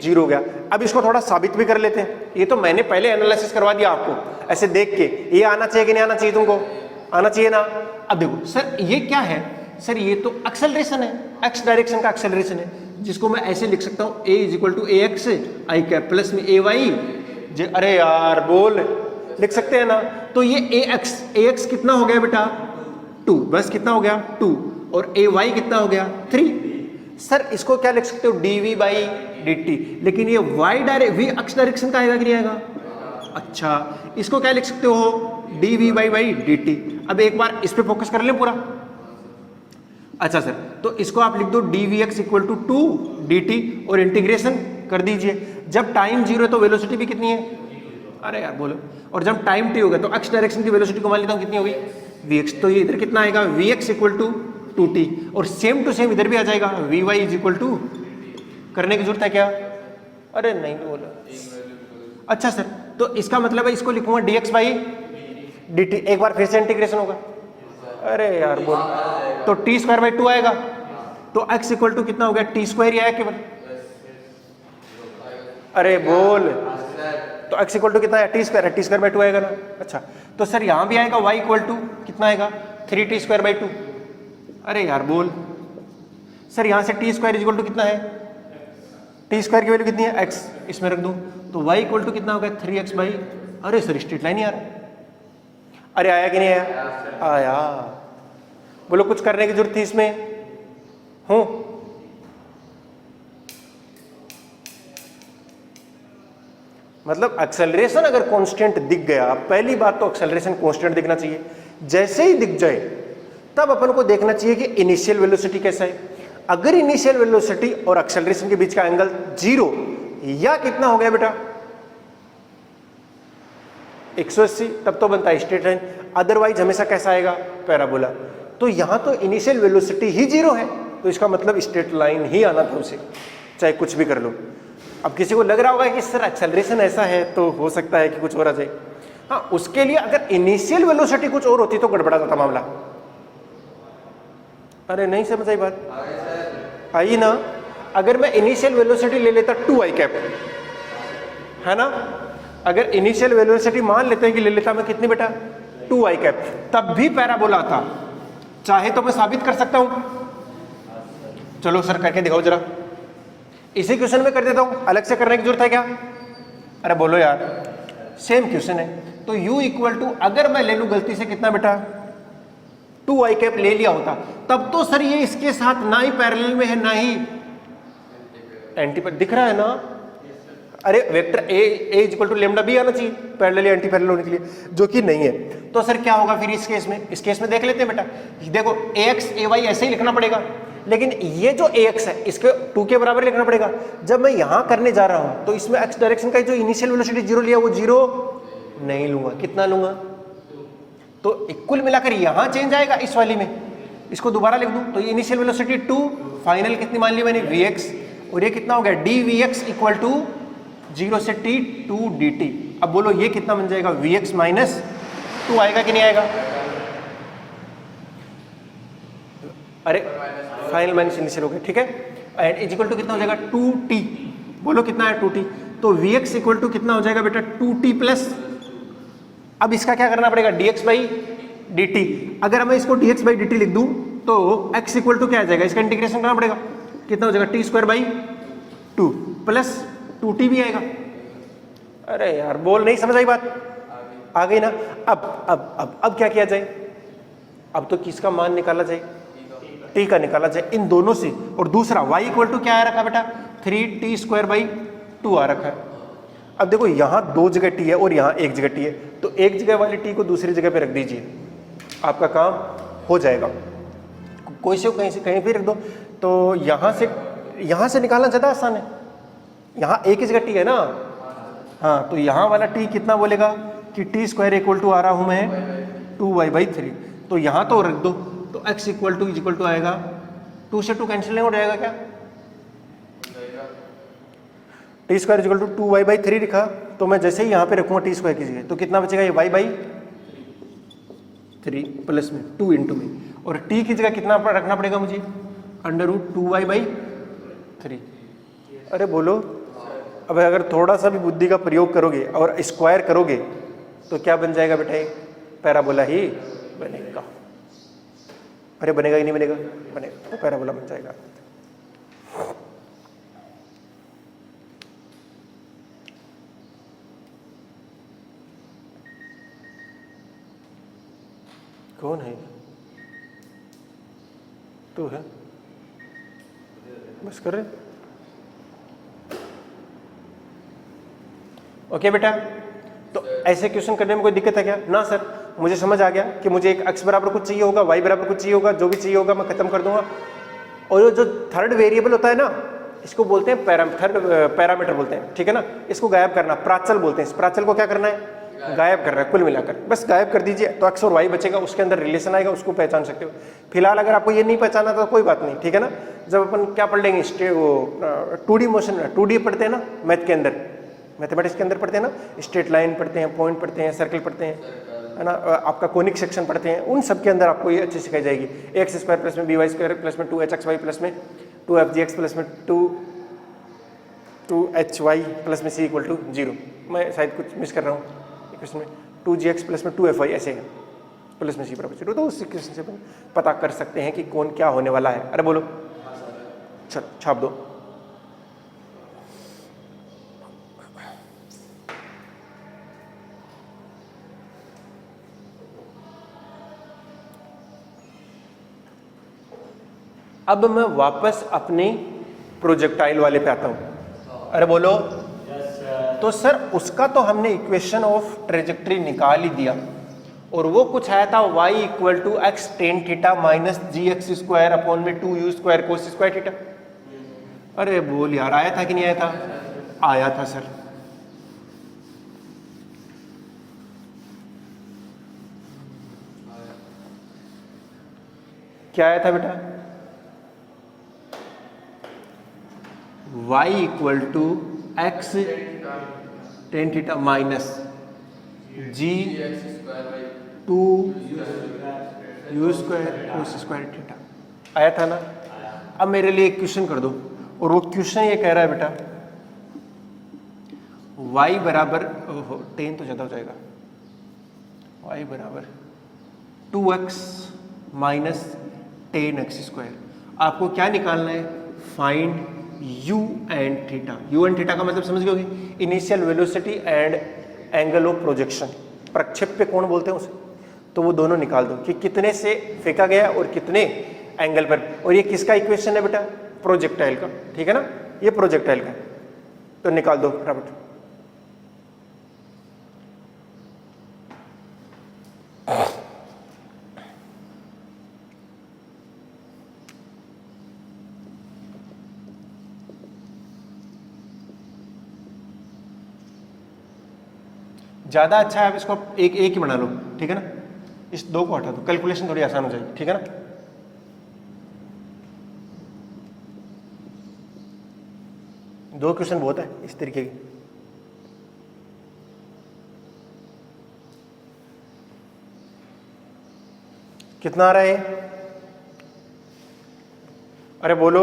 0 हो गया। अब इसको थोड़ा साबित भी कर लेते हैं। ये तो मैंने पहले एनालिसिस करवा दिया आपको ऐसे देख के। ये आना चाहिए कि नहीं आना चाहिए? तुमको आना चाहिए ना। अब देखो सर ये क्या है? सर ये तो एक्सेलरेशन है, x डायरेक्शन का एक्सेलरेशन है, जिसको मैं ऐसे लिख सकता हूँ a equal to a x i cap plus में ए वाई। अरे यार बोल, लिख सकते हैं ना? तो ये ए एक्स कितना हो गया बेटा? 2। बस कितना हो गया? 2। और ए वाई कितना हो गया? 3। सर इसको क्या लिख सकते हो? dv by dt। लेकिन ये y डायरेक्ट v अक्ष डायरेक्शन का आएगा कि नहीं आएगा? अच्छा, इसको क्या लिख सकते हो? dv by dt। अब एक बार इस पे फोकस कर लें पूरा। अच्छा सर, तो इसको आप लिख दो dvx इक्वल टू 2 dt और इंटीग्रेशन कर दीजिए। जब टाइम 0 है तो वेलोसिटी भी कितनी है? अरे यार बोलो। और जब टाइम t होगा तो x डायरेक्शन की वेलोसिटी को मान लेता हूँ कितनी होगी? vx। तो ये इधर कितना आएगा? vx इक्वल टू 2t, और सेम टू सेम इधर भी आ जाएगा vy इज इक्वल टू। करने की जरूरत है क्या? अरे नहीं बोला। अच्छा सर, तो इसका मतलब है इसको लिखूंगा dx बाई dt। एक बार फिर से इंटीग्रेशन होगा। अरे यार बोल, तो t स्क्वायर बाई 2 आएगा। तो x इक्वल टू कितना हो गया? t स्क्वायर ही आया केवल। अरे बोल, तो x इक्वल टू कितना है? t स्क्वायर है, t स्क्वायर बाई 2 आएगा ना। अच्छा, तो सर यहां भी आएगा y इक्वल टू कितना आएगा? 3t square by 2। अरे यार बोल, सर यहां से t स्क्वायर इक्वल टू कितना है? t स्क्वायर की वैल्यू कितनी है? x। इसमें रख दूं तो y इक्वल टू कितना होगा? 3x by. अरे सर स्ट्रेट लाइन ही आ रहा है। अरे आया कि नहीं आया? आया। बोलो कुछ करने की जरूरत थी इसमें? हूं? मतलब एक्सेलरेशन अगर कांस्टेंट दिख गया, पहली बात तो एक्सेलरेशन कांस्टेंट दिखना चाहिए। जैसे ही दिख जाए तब अपन को देखना चाहिए कि इनिशियल वेलोसिटी कैसा है। अगर इनिशियल वेलोसिटी और एक्सेलरेशन के बीच का एंगल 0 या कितना हो गया बेटा? 180, तब तो बनता है स्ट्रेट लाइन। अदरवाइज हमेशा कैसा आएगा? पैराबोला। तो यहां तो इनिशियल वेलोसिटी ही 0 है, तो इसका मतलब स्ट्रेट लाइन ही आना था उसे, चाहे कुछ भी कर लो। अब किसी को लग रहा होगा कि सर एक्सेलरेशन ऐसा है तो हो सकता है कि कुछ और आ जाए। हाँ, उसके लिए अगर इनिशियल वेलोसिटी कुछ और होती तो गड़बड़ा जाता मामला। अरे नहीं समझ आई बात? आई ना? अगर मैं इनिशियल वेलोसिटी ले लेता 2i कैप, है ना? अगर इनिशियल वेलोसिटी मान लेते हैं कि ले लेता मैं कितनी बेटा? 2i कैप, तब भी पैराबोला आता। चाहे तो मैं साबित कर सकता हूं। चलो सर करके दिखाओ जरा। इसी क्वेश्चन में कर देता हूं, अलग से करने की जरूरत है क्या? अरे बोलो यार, सेम क्वेश्चन है। तो u इक्वल टू, अगर मैं ले लूं गलती से कितना बेटा 2i कैप ले लिया होता, तब तो सर ये इसके साथ ना ही पैरेलल में है ना ही एंटी पैरेलल, दिख रहा है ना? अरे vector a equal to lambda b आना चाहिए पैरेलल या एंटी पैरेलल होने के लिए, जो कि नहीं है। तो सर क्या होगा फिर इस केस में? इस केस में देख लेते हैं बेटा, देखो ax ay ऐसे ही लिखना पड़ेगा, लेकिन ये जो ax है इसके 2 के बराबर लिखना पड़ेगा। जब मैं यहां करने जा रहा हूं तो इसमें x डायरेक्शन का जो इनिशियल वेलोसिटी 0 लिया वो 0 नहीं लूंगा, कितना लूंगा? तो कुल मिलाकर यहां चेंज आएगा इस वाली में, इसको दोबारा लिख दूं तो ये इनिशियल वेलोसिटी 2, फाइनल कितनी मान ली मैंने vx, और ये कितना हो गया dvx इक्वल टू 0 से t 2 dt। अब बोलो ये कितना बन जाएगा? vx माइनस 2 आएगा कि नहीं आएगा? अरे फाइनल माइनस इनिशियल हो गया, ठीक है। एंड इज इक्वल टू कितना हो जाएगा 2t, बोलो कितना है 2t, तो vx इक्वल टू कितना हो जाएगा बेटा 2t प्लस, अब इसका क्या करना पड़ेगा dx बाई dt। अगर मैं इसको dx बाई dt लिख दूं तो x इक्वल टू क्या आ जाएगा, इसका इंटीग्रेशन करना पड़ेगा, कितना हो जाएगा t square by 2 plus 2t भी आएगा। अरे यार बोल, नहीं समझ आई बात? आ गई ना? अब क्या किया जाए? अब तो किसका मान निकाला जाए? t का निकाला जाए इन दोनों से, और दूसरा y इक्वल टू क्या आ रखा बेटा 3t स्क्वायर बाई 2 आ रखा है। अब देखो यहाँ 2 जगह t है और यहाँ 1 जगह t है, तो एक जगह वाली t को दूसरी जगह पे रख दीजिए, आपका काम हो जाएगा। कोई से कहीं भी रख दो, तो यहाँ से निकालना ज़्यादा आसान है। यहाँ एक ही जगह t है ना, हाँ, तो यहाँ वाला t कितना बोलेगा कि t स्क्वायर इक्वल टू आ रहा हूँ मैं 2y बाई 3, तो यहाँ तो रख दो, तो x इक्वल टू आएगा 2 से 2 कैंसिल नहीं हो जाएगा क्या? T square equal to 2y by 3 लिखा, तो मैं जैसे ही यहाँ पे रखूँगा टी स्क्वायर की जगह, तो कितना बचेगा ये y बाई 3 प्लस में 2 इंटू में, और t की जगह कितना रखना पड़ेगा मुझे अंडर रूट 2y बाई 3। अरे बोलो, अब अगर थोड़ा सा भी बुद्धि का प्रयोग करोगे और स्क्वायर करोगे तो क्या बन जाएगा बेटा? ये पैराबोला ही बनेगा। अरे बनेगा ही नहीं बनेगा? बनेगा, तो पैराबोला बन जाएगा। कौन है? तू है? बस कर रहे? ओके बेटा, तो ऐसे क्वेश्चन करने में कोई दिक्कत है क्या? ना सर, मुझे समझ आ गया कि मुझे एक x बराबर कुछ चाहिए होगा, y बराबर कुछ चाहिए होगा, जो भी चाहिए होगा मैं खत्म कर दूंगा। और जो थर्ड वेरिएबल होता है ना, इसको बोलते हैं पैरामीटर बोलते हैं, ठीक है ना। इसको गायब करना प्राचल बोलते हैं। इस प्राचल को क्या करना है? गायब कर रहा है। कुल मिलाकर बस गायब कर दीजिए, तो x और y बचेगा, उसके अंदर रिलेशन आएगा, उसको पहचान सकते हो। फिलहाल अगर आपको ये नहीं पहचाना तो कोई बात नहीं, ठीक है ना। जब अपन क्या पढ़ लेंगे, 2D मोशन, 2D पढ़ते हैं ना मैथ के अंदर, मैथमेटिक्स के अंदर पढ़ते हैं ना, स्ट्रेट लाइन पढ़ते हैं, पॉइंट पढ़ते हैं, सर्कल पढ़ते हैं, है ना, आपका कोनिक सेक्शन पढ़ते हैं, उन सब के अंदर आपको ये अच्छी सिखाई जाएगी। एक्स स्क्वायर प्लस में बी वाई स्क्वायर प्लस में 2hxy प्लस में 2fgx प्लस में 2hy प्लस में c इक्वल टू 0। मैं शायद कुछ मिस कर रहा हूँ क्वेश्चन में, 2gx प्लस में 2fy ऐसे है प्लस में c बराबर 0। तो उस क्वेश्चन से पता कर सकते हैं कि कौन क्या होने वाला है। अरे बोलो, चल छाप दो। अब मैं वापस अपने प्रोजेक्टाइल वाले पे आता हूं। अरे बोलो। तो सर उसका तो हमने इक्वेशन ऑफ ट्रेजेक्ट्री निकाल ही दिया, और वो कुछ आया था y equal to x tan theta minus g x square upon में 2u square cos square theta. अरे बोल यार, आया था कि नहीं आया था? आया था सर। क्या आया था बेटा? y equal to x tan theta minus g 2u square cos square theta आया था ना। अब मेरे लिए एक क्वेश्चन कर दो, और वो क्वेश्चन ये कह रहा है बेटा y बराबर, टेन तो ज़्यादा हो जाएगा, y बराबर 2x माइनस 10x स्क्वायर। आपको क्या निकालना है? Find u and theta. u and theta का मतलब समझ गए, initial velocity and angle of projection, प्रक्षेप्य कोण बोलते हैं उसे। तो वो दोनों निकाल दो कि कितने से फेंका गया और कितने एंगल पर। और ये किसका इक्वेशन है बेटा? प्रोजेक्टाइल का, ठीक है ना, ये प्रोजेक्टाइल का। तो निकाल दो फटाफट। ज्यादा अच्छा है आप इसको एक एक ही बना लो, ठीक है ना, इस दो को हटा दो, कैलकुलेशन थोड़ी आसान हो जाएगी, ठीक है ना। दो क्वेश्चन बहुत है इस तरीके की। कितना आ रहा है? अरे बोलो,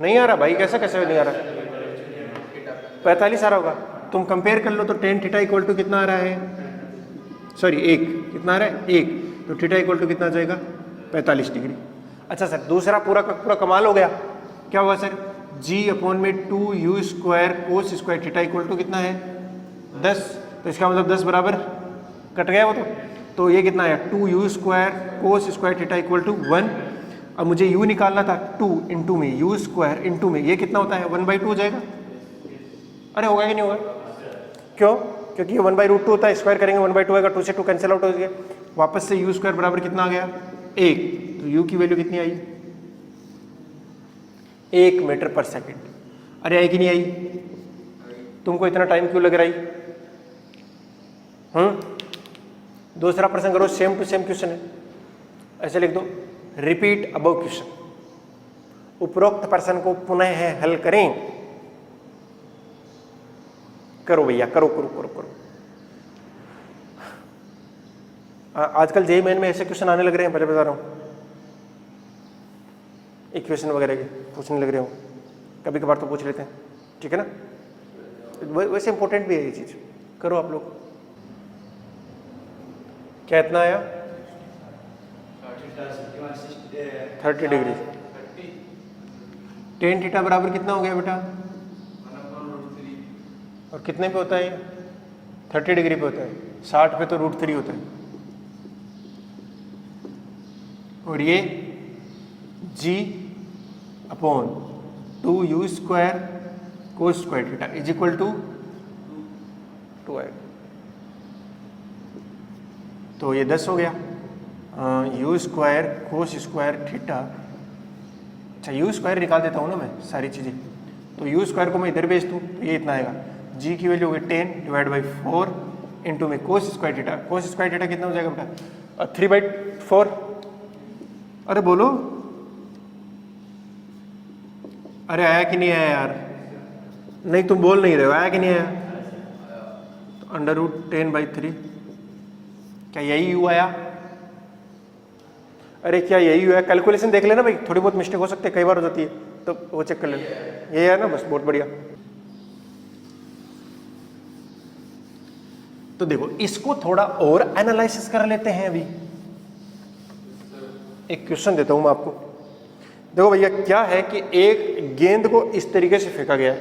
नहीं आ रहा भाई, कैसे कैसे नहीं आ रहा? 45 आ रहा होगा। तुम कंपेयर कर लो तो टेन थीटा इक्वल टू कितना आ रहा है? सॉरी, एक कितना आ रहा है? एक। तो थीटा इक्वल टू कितना आ जाएगा? 45 डिग्री। अच्छा सर, दूसरा पूरा का पूरा कमाल हो गया। क्या हुआ सर? g अपॉन में 2u square cos square theta equal to कितना है? 10। तो इसका मतलब 10 बराबर कट गया वो तो ये कितना है? 2u square cos square theta equal to 1। अब मुझे u निकालना था, 2 इंटू में u स्क्वायर इंटू में ये कितना होता है? 1/2 हो जाएगा। अरे होगा कि नहीं होगा? क्यों? क्योंकि ये 1/√2 होता है, स्क्वायर करेंगे 1/2 आएगा, 2 से 2 कैंसिल आउट हो गया। वापस से u स्क्वायर बराबर कितना आ गया? 1। तो u की वैल्यू कितनी आई? 1 मीटर पर सेकेंड। अरे आई कि नहीं आई? तुमको इतना टाइम क्यों लग रहा है? दूसरा प्रश्न करो, सेम टू सेम क्वेश्चन है, ऐसे लिख दो, रिपीट अबव क्वेश्चन। उपरोक्त प्रश्न को पुनः हल करें। करो भैया, करो करो करो करो। आजकल जेईई मेन में ऐसे क्वेश्चन आने लग रहे हैं, पहले बता रहा हूं, इक्वेशन वगैरह के पूछने लग रहे हो, कभी कभार तो पूछ लेते हैं, ठीक है ना। वैसे इंपॉर्टेंट भी है ये चीज, करो आप लोग। क्या इतना आया? 30 डिग्री। टेन थीटा बराबर कितना हो गया बेटा? और कितने पे होता है? 30 डिग्री पे होता है, 60 पे तो √3 होता है। और ये g upon 2u square cos square theta is equal to 2 आएगा। तो ये 10 हो गया। u square cos square theta, अच्छा u स्क्वायर निकाल देता हूँ ना मैं सारी चीज़ें। तो u स्क्वायर को मैं इधर भेज दूँ तो ये इतना आएगा, g की वैल्यू होगी 10 डिवाइड बाई 4 इंटू में कोस square theta. Cos square theta कितना हो जाएगा बेटा? 3/4। अरे बोलो, अरे आया कि नहीं आया यार? नहीं तुम बोल नहीं रहे हो, आया कि नहीं आया? तो √10/3, क्या यही यू आया? अरे क्या यही हुआ? कैलकुलेशन देख लेना भाई, थोड़ी बहुत मिस्टेक हो सकती है, कई बार हो जाती है, तो वो चेक कर लेना। ये है ना, बस बहुत बढ़िया। तो देखो इसको थोड़ा और एनालिसिस कर लेते हैं। अभी एक क्वेश्चन देता हूं मैं आपको। देखो भैया, क्या है कि एक गेंद को इस तरीके से फेंका गया है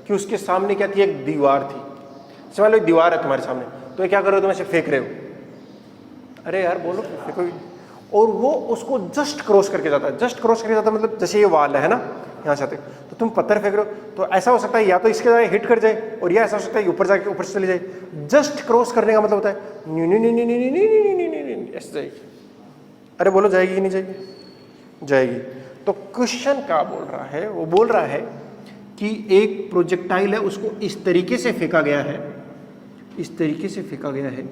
कि उसके सामने क्या थी? एक दीवार थी। समझ लो एक दीवार है तुम्हारे सामने, तो ये क्या कर रहे हो? तुम ऐसे फेंक रहे हो। अरे यार बोलो, फेंको। और वो उसको जस्ट क्रॉस करके जाता है। जस्ट क्रॉस करके जाता है मतलब जैसे ये वाल है ना, यहाँ से आते, तो तुम पत्थर फेंक रहे हो, तो ऐसा हो सकता है या तो इसके द्वारा हिट कर जाए, और या ऐसा हो सकता है ऊपर जाके ऊपर से चली जाए। जस्ट क्रॉस करने का मतलब होता है ऐसे जाएगी। अरे बोलो, जाएगी कि नहीं जाएगी? जाएगी। तो क्वेश्चन क्या बोल रहा है? वो बोल रहा है कि एक प्रोजेक्टाइल है, उसको इस तरीके से फेंका गया है, इस तरीके से फेंका गया है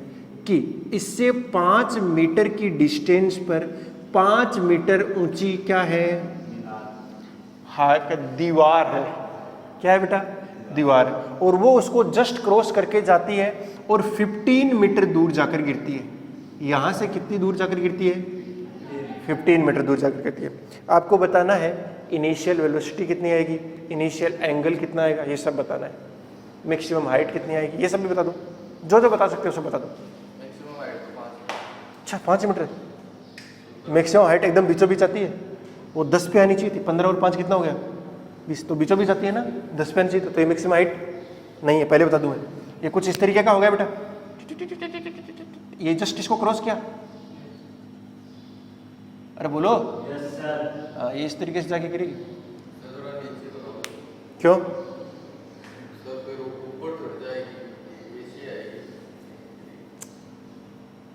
कि इससे 5 मीटर की डिस्टेंस पर 5 मीटर ऊंची क्या है? हाँ, दीवार है। क्या है बेटा? दीवार है। और वो उसको जस्ट क्रॉस करके जाती है और 15 मीटर दूर जाकर गिरती है। यहां से कितनी दूर जाकर गिरती है? 15 मीटर दूर जाकर गिरती है। आपको बताना है इनिशियल वेलोसिटी कितनी आएगी, इनिशियल एंगल कितना आएगा, ये सब बताना है। मैक्सिमम हाइट कितनी आएगी, ये सब भी बता दो, जो जो बता सकते हो सब बता दो। अच्छा 5 मीटर मैक्सिमम हाइट एकदम बीचों बीच आती है, वो 10 पे आनी चाहिए थी। 15 और 5 कितना हो गया? 20 तो बीचों बीच आती है ना, 10 पे आनी चाहिए, तो ये मैक्सिमम हाइट नहीं है, पहले बता दूं मैं। ये कुछ इस तरीके का हो गया बेटा, ये जस्ट इसको क्रॉस किया, अरे बोलो। ये इस तरीके से जाके गिरेगी, क्यों?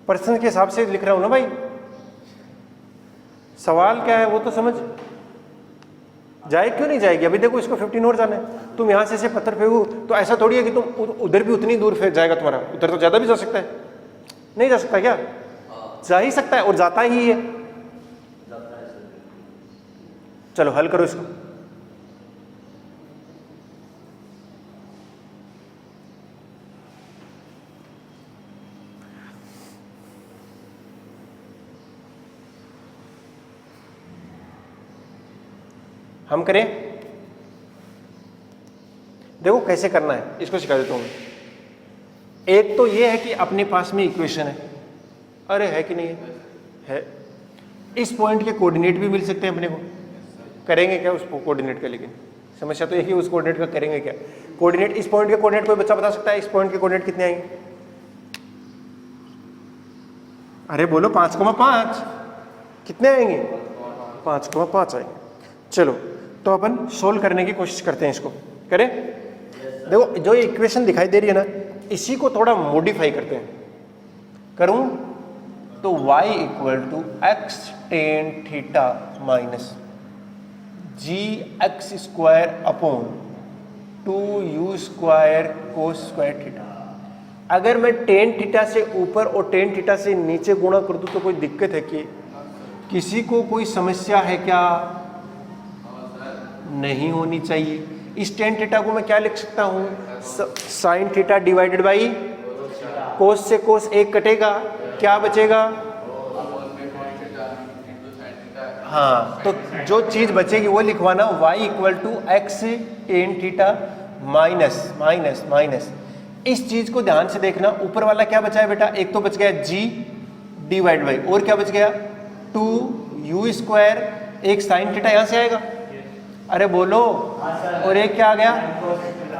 पर्सन के हिसाब से लिख रहा हूं ना भाई, सवाल क्या है वो तो समझ। जाए क्यों नहीं जाएगी? अभी देखो इसको 15 और जाना है, तुम यहां से पत्थर फेंको तो ऐसा थोड़ी है कि तुम उधर भी उतनी दूर फेंक जाएगा तुम्हारा, उधर तो ज्यादा भी जा सकता है, नहीं जा सकता क्या? जा ही सकता है और जाता ही है। चलो हल करो इसको। हम करें, देखो कैसे करना है इसको सिखा देता हूं। एक तो ये है कि अपने पास में इक्वेशन है, अरे है कि नहीं है? इस पॉइंट के कोऑर्डिनेट भी मिल सकते हैं अपने को, करेंगे क्या उस कोऑर्डिनेट का? लेकिन समस्या तो एक ही, उस कोऑर्डिनेट का करेंगे क्या? कोऑर्डिनेट, इस पॉइंट के कोऑर्डिनेट कोई बच्चा बता सकता है? इस पॉइंट के कोऑर्डिनेट कितने आएंगे? अरे बोलो 5,5 कितने आएंगे? 5,5 आएंगे। चलो तो अपन सोल्व करने की कोशिश करते हैं, इसको करें। देखो जो इक्वेशन दिखाई दे रही है ना, इसी को थोड़ा मॉडिफाई करते हैं। करूं तो y equal to x tan theta minus g x square upon 2u square cos square theta. अगर मैं टेन थीटा से ऊपर और टेन थीटा से नीचे गुणा कर दूं तो कोई दिक्कत है कि? किसी को कोई समस्या है क्या? नहीं होनी चाहिए। इस टेन थीटा को मैं क्या लिख सकता हूं? साइन थीटा डिवाइडेड बाई कोस से कोस एक कटेगा, क्या बचेगा? हाँ, तो जो चीज बचेगी वो लिखवाना, y equal to x tan theta minus minus minus. इस चीज को ध्यान से देखना, ऊपर वाला क्या बचा है बेटा? एक तो बच गया g डिवाइड बाई, और क्या बच गया? 2u स्क्वायर, एक साइन थीटा यहां से आएगा, अरे बोलो, और एक क्या आ गया?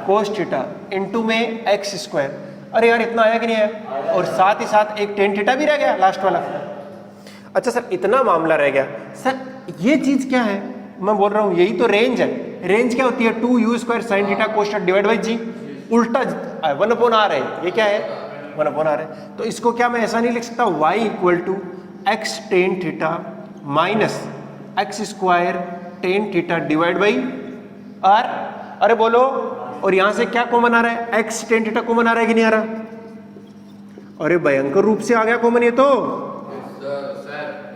कोस थीटा इनटू में एक्स स्क्वायर। अरे यार इतना आया कि नहीं आया? और साथ ही साथ एक टेन थीटा भी रह गया लास्ट वाला। अच्छा सर इतना मामला रह गया, सर ये चीज क्या है? मैं बोल रहा हूं यही तो रेंज है। रेंज क्या होती है? 2u square sine theta cos theta divide by g, उल्टा 1/r है, ये क्या है? 1/r है। तो इसको क्या मैं ऐसा नहीं लिख सकता? y equal to x tan theta minus x square tan theta divide by r. अरे बोलो, और यहां से क्या कॉमन आ रहा है? एक्स टेन थीटा कॉमन आ रहा है कि नहीं आ रहा? अरे भयंकर रूप से आ गया कॉमन ये तो,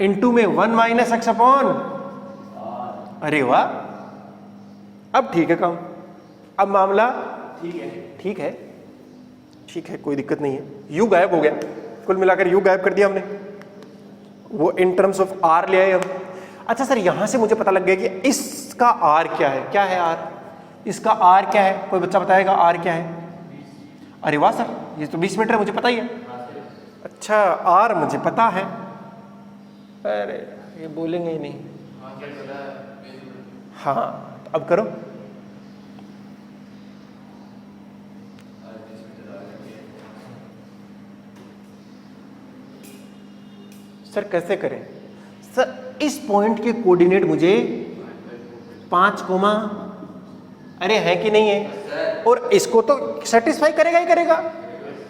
इनटू में 1 माइनस एक्स अपॉन। अरे वाह, अब ठीक है काम, अब मामला ठीक है, ठीक है, कोई दिक्कत नहीं है। यू गायब हो गया, कुल मिलाकर यू गायब कर दिया हमने, वो इन टर्म्स ऑफ आर ले आए हम। अच्छा सर यहां से मुझे पता लग गया कि इसका आर क्या है? क्या है आर? इसका आर क्या है? कोई बच्चा बताएगा आर क्या है? अरे वाह सर, ये तो 20 मीटर है, मुझे पता ही है। अच्छा आर मुझे पता है, अरे ये बोलेंगे ही नहीं। हाँ अब करो। सर कैसे करें? सर इस पॉइंट के कोऑर्डिनेट मुझे 5, अरे है कि नहीं है? और इसको तो सेटिस्फाई करेगा ही करेगा,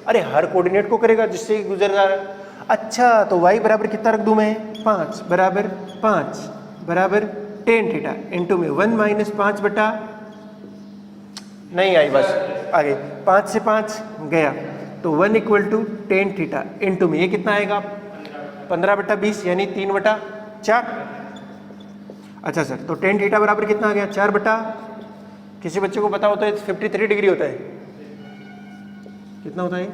अरे हर कोऑर्डिनेट को करेगा जिससे गुजर रहा है। अच्छा तो y बराबर कितना रख दूं मैं? 5 बराबर 5 बराबर टेन थीटा इंटू में 1 माइनस 5 बटा, नहीं आई बस आगे, 5 से 5 गया तो 1 equal to tan theta into में ये कितना आएगा? 15 बटा 20 यानी 3 बटा 4। अच्छा सर तो टेन थीटा बराबर कितना आ गया? 4 बटा, किसी बच्चे को पता होता है 53 डिग्री होता है, कितना होता है?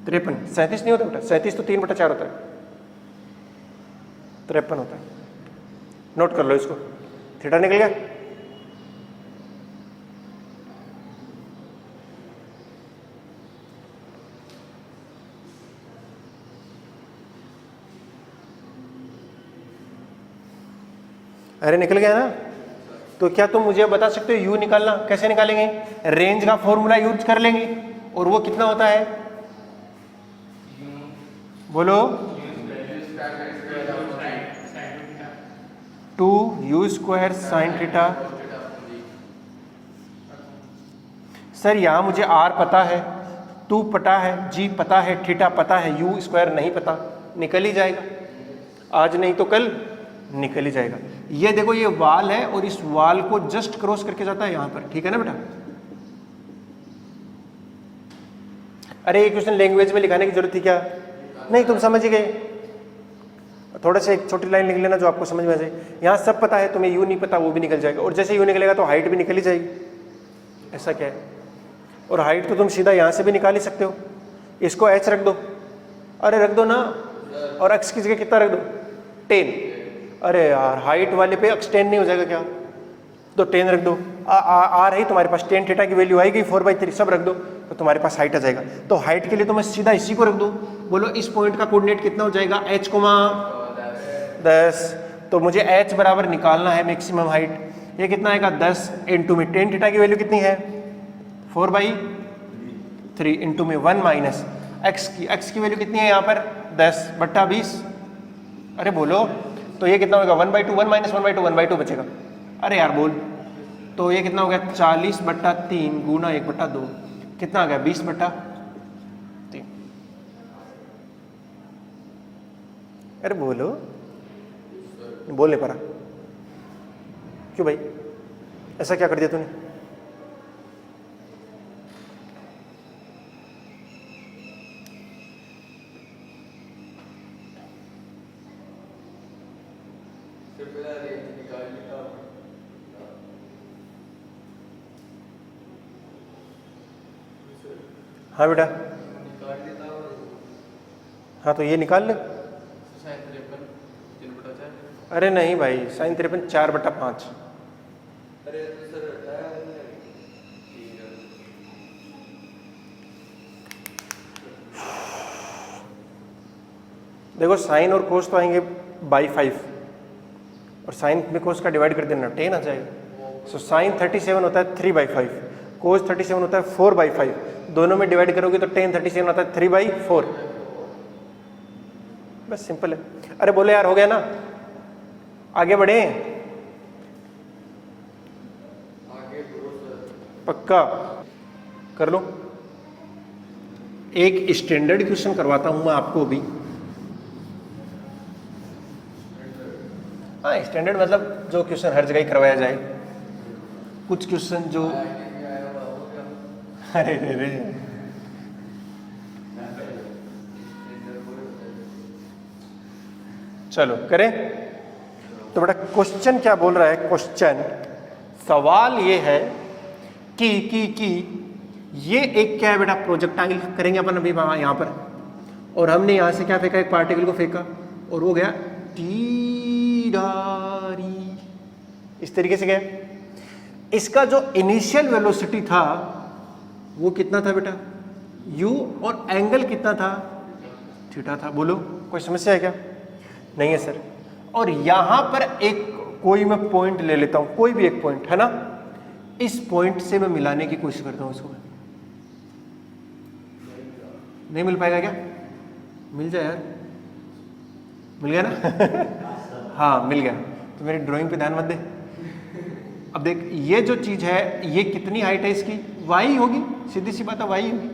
53, 37 नहीं होता बेटा, 37 तो 3 बटा 4 होता है, 53 होता है। नोट कर लो इसको, थीटा निकल गया। अरे निकल गया ना? तो क्या तुम मुझे बता सकते हो यू निकालना कैसे निकालेंगे? रेंज का फॉर्मूला यूज कर लेंगे और वो कितना होता है बोलो? 2u square sine theta. Sir यहाँ मुझे r पता है, 2 पता है, g पता है, थीटा पता है, u स्क्वायर नहीं पता, निकल ही जाएगा, आज नहीं तो कल निकल ही जाएगा। ये देखो ये वाल है और इस वाल को जस्ट क्रॉस करके जाता है यहाँ पर, ठीक है ना बेटा? अरे ये क्वेश्चन लैंग्वेज में लिखाने की जरूरत थी क्या? नहीं, तुम समझ ही गए। थोड़ा सा एक छोटी लाइन लिख लेना जो आपको समझ में आ जाए। यहाँ सब पता है, तुम्हें यू नहीं पता, वो भी निकल जाएगा, और जैसे यू निकलेगा तो हाइट भी निकल ही जाएगी। ऐसा क्या है? और हाइट तो तुम सीधा यहाँ से भी निकाल ही सकते हो, इसको h रख दो, अरे रख दो ना, और x की जगह कितना रख दो? 10। अरे यार हाइट वाले पे x 10 नहीं हो जाएगा क्या? तो 10 रख दो, आ रही तुम्हारे पास tan थीटा की वैल्यू आएगी 4/3, सब रख दो तो तुम्हारे पास हाइट आ जाएगा। तो हाइट के लिए तो मैं सीधा इसी को रख दूँ। बोलो इस पॉइंट का कोऑर्डिनेट कितना हो जाएगा? h, 10। तो मुझे h बराबर निकालना है मैक्सिमम हाइट। ये कितना आएगा? 10 इंटू में tan थीटा की वैल्यू कितनी है? 4/3 इंटू में 1 माइनस x की वैल्यू कितनी है यहाँ पर? 10/20। अरे बोलो तो ये कितना होगा? 1/2, 1 माइनस 1/2, 1/2 बचेगा। अरे यार बोल, तो ये कितना हो गया? 40/3 गुना 1/2 कितना आ गया? 20/3। अरे बोलो, बोल नहीं पा रहा क्यों भाई? ऐसा क्या कर दिया तूने? हाँ बेटा, हाँ तो ये निकाल ले। अरे नहीं भाई, sin 53 4/5। देखो साइन और कोस तो आएंगे बाई 5 और साइन में कोस का डिवाइड कर देना 10 आ जाएगा। सो साइन 37 होता है 3/5, कोस 37 होता है 4/5, दोनों में डिवाइड करोगे तो tan 37 होता है 3/4। बस सिंपल है। अरे बोले यार हो गया ना, आगे बढ़े? पक्का कर लो। एक स्टैंडर्ड क्वेश्चन करवाता हूं मैं आपको भी। हाँ स्टैंडर्ड मतलब जो क्वेश्चन हर जगह ही करवाया जाए। कुछ क्वेश्चन जो अरे रे चलो करें। तो बेटा क्वेश्चन क्या बोल रहा है? क्वेश्चन सवाल ये है कि ये एक क्या है बेटा? प्रोजेक्टाइल करेंगे अपन अभी यहाँ पर, और हमने यहाँ से क्या फेंका? एक पार्टिकल को फेंका और वो गया टीडारी, इस तरीके से गया। इसका जो इनिशियल वेलोसिटी था वो कितना था बेटा? u, और एंगल कितना था? थीटा था। बोलो कोई समस्या है क्या? नहीं है सर। और यहां पर एक कोई मैं पॉइंट ले लेता हूं, कोई भी एक पॉइंट है ना, इस पॉइंट से मैं मिलाने की कोशिश करता हूं इसको। नहीं मिल पाएगा क्या? मिल जाए यार, मिल गया ना? हाँ मिल गया। तो मेरी ड्राइंग पे ध्यान मत दे। अब देख ये जो चीज है ये कितनी हाइट है इसकी? y होगी, सीधी सी बात है y होगी।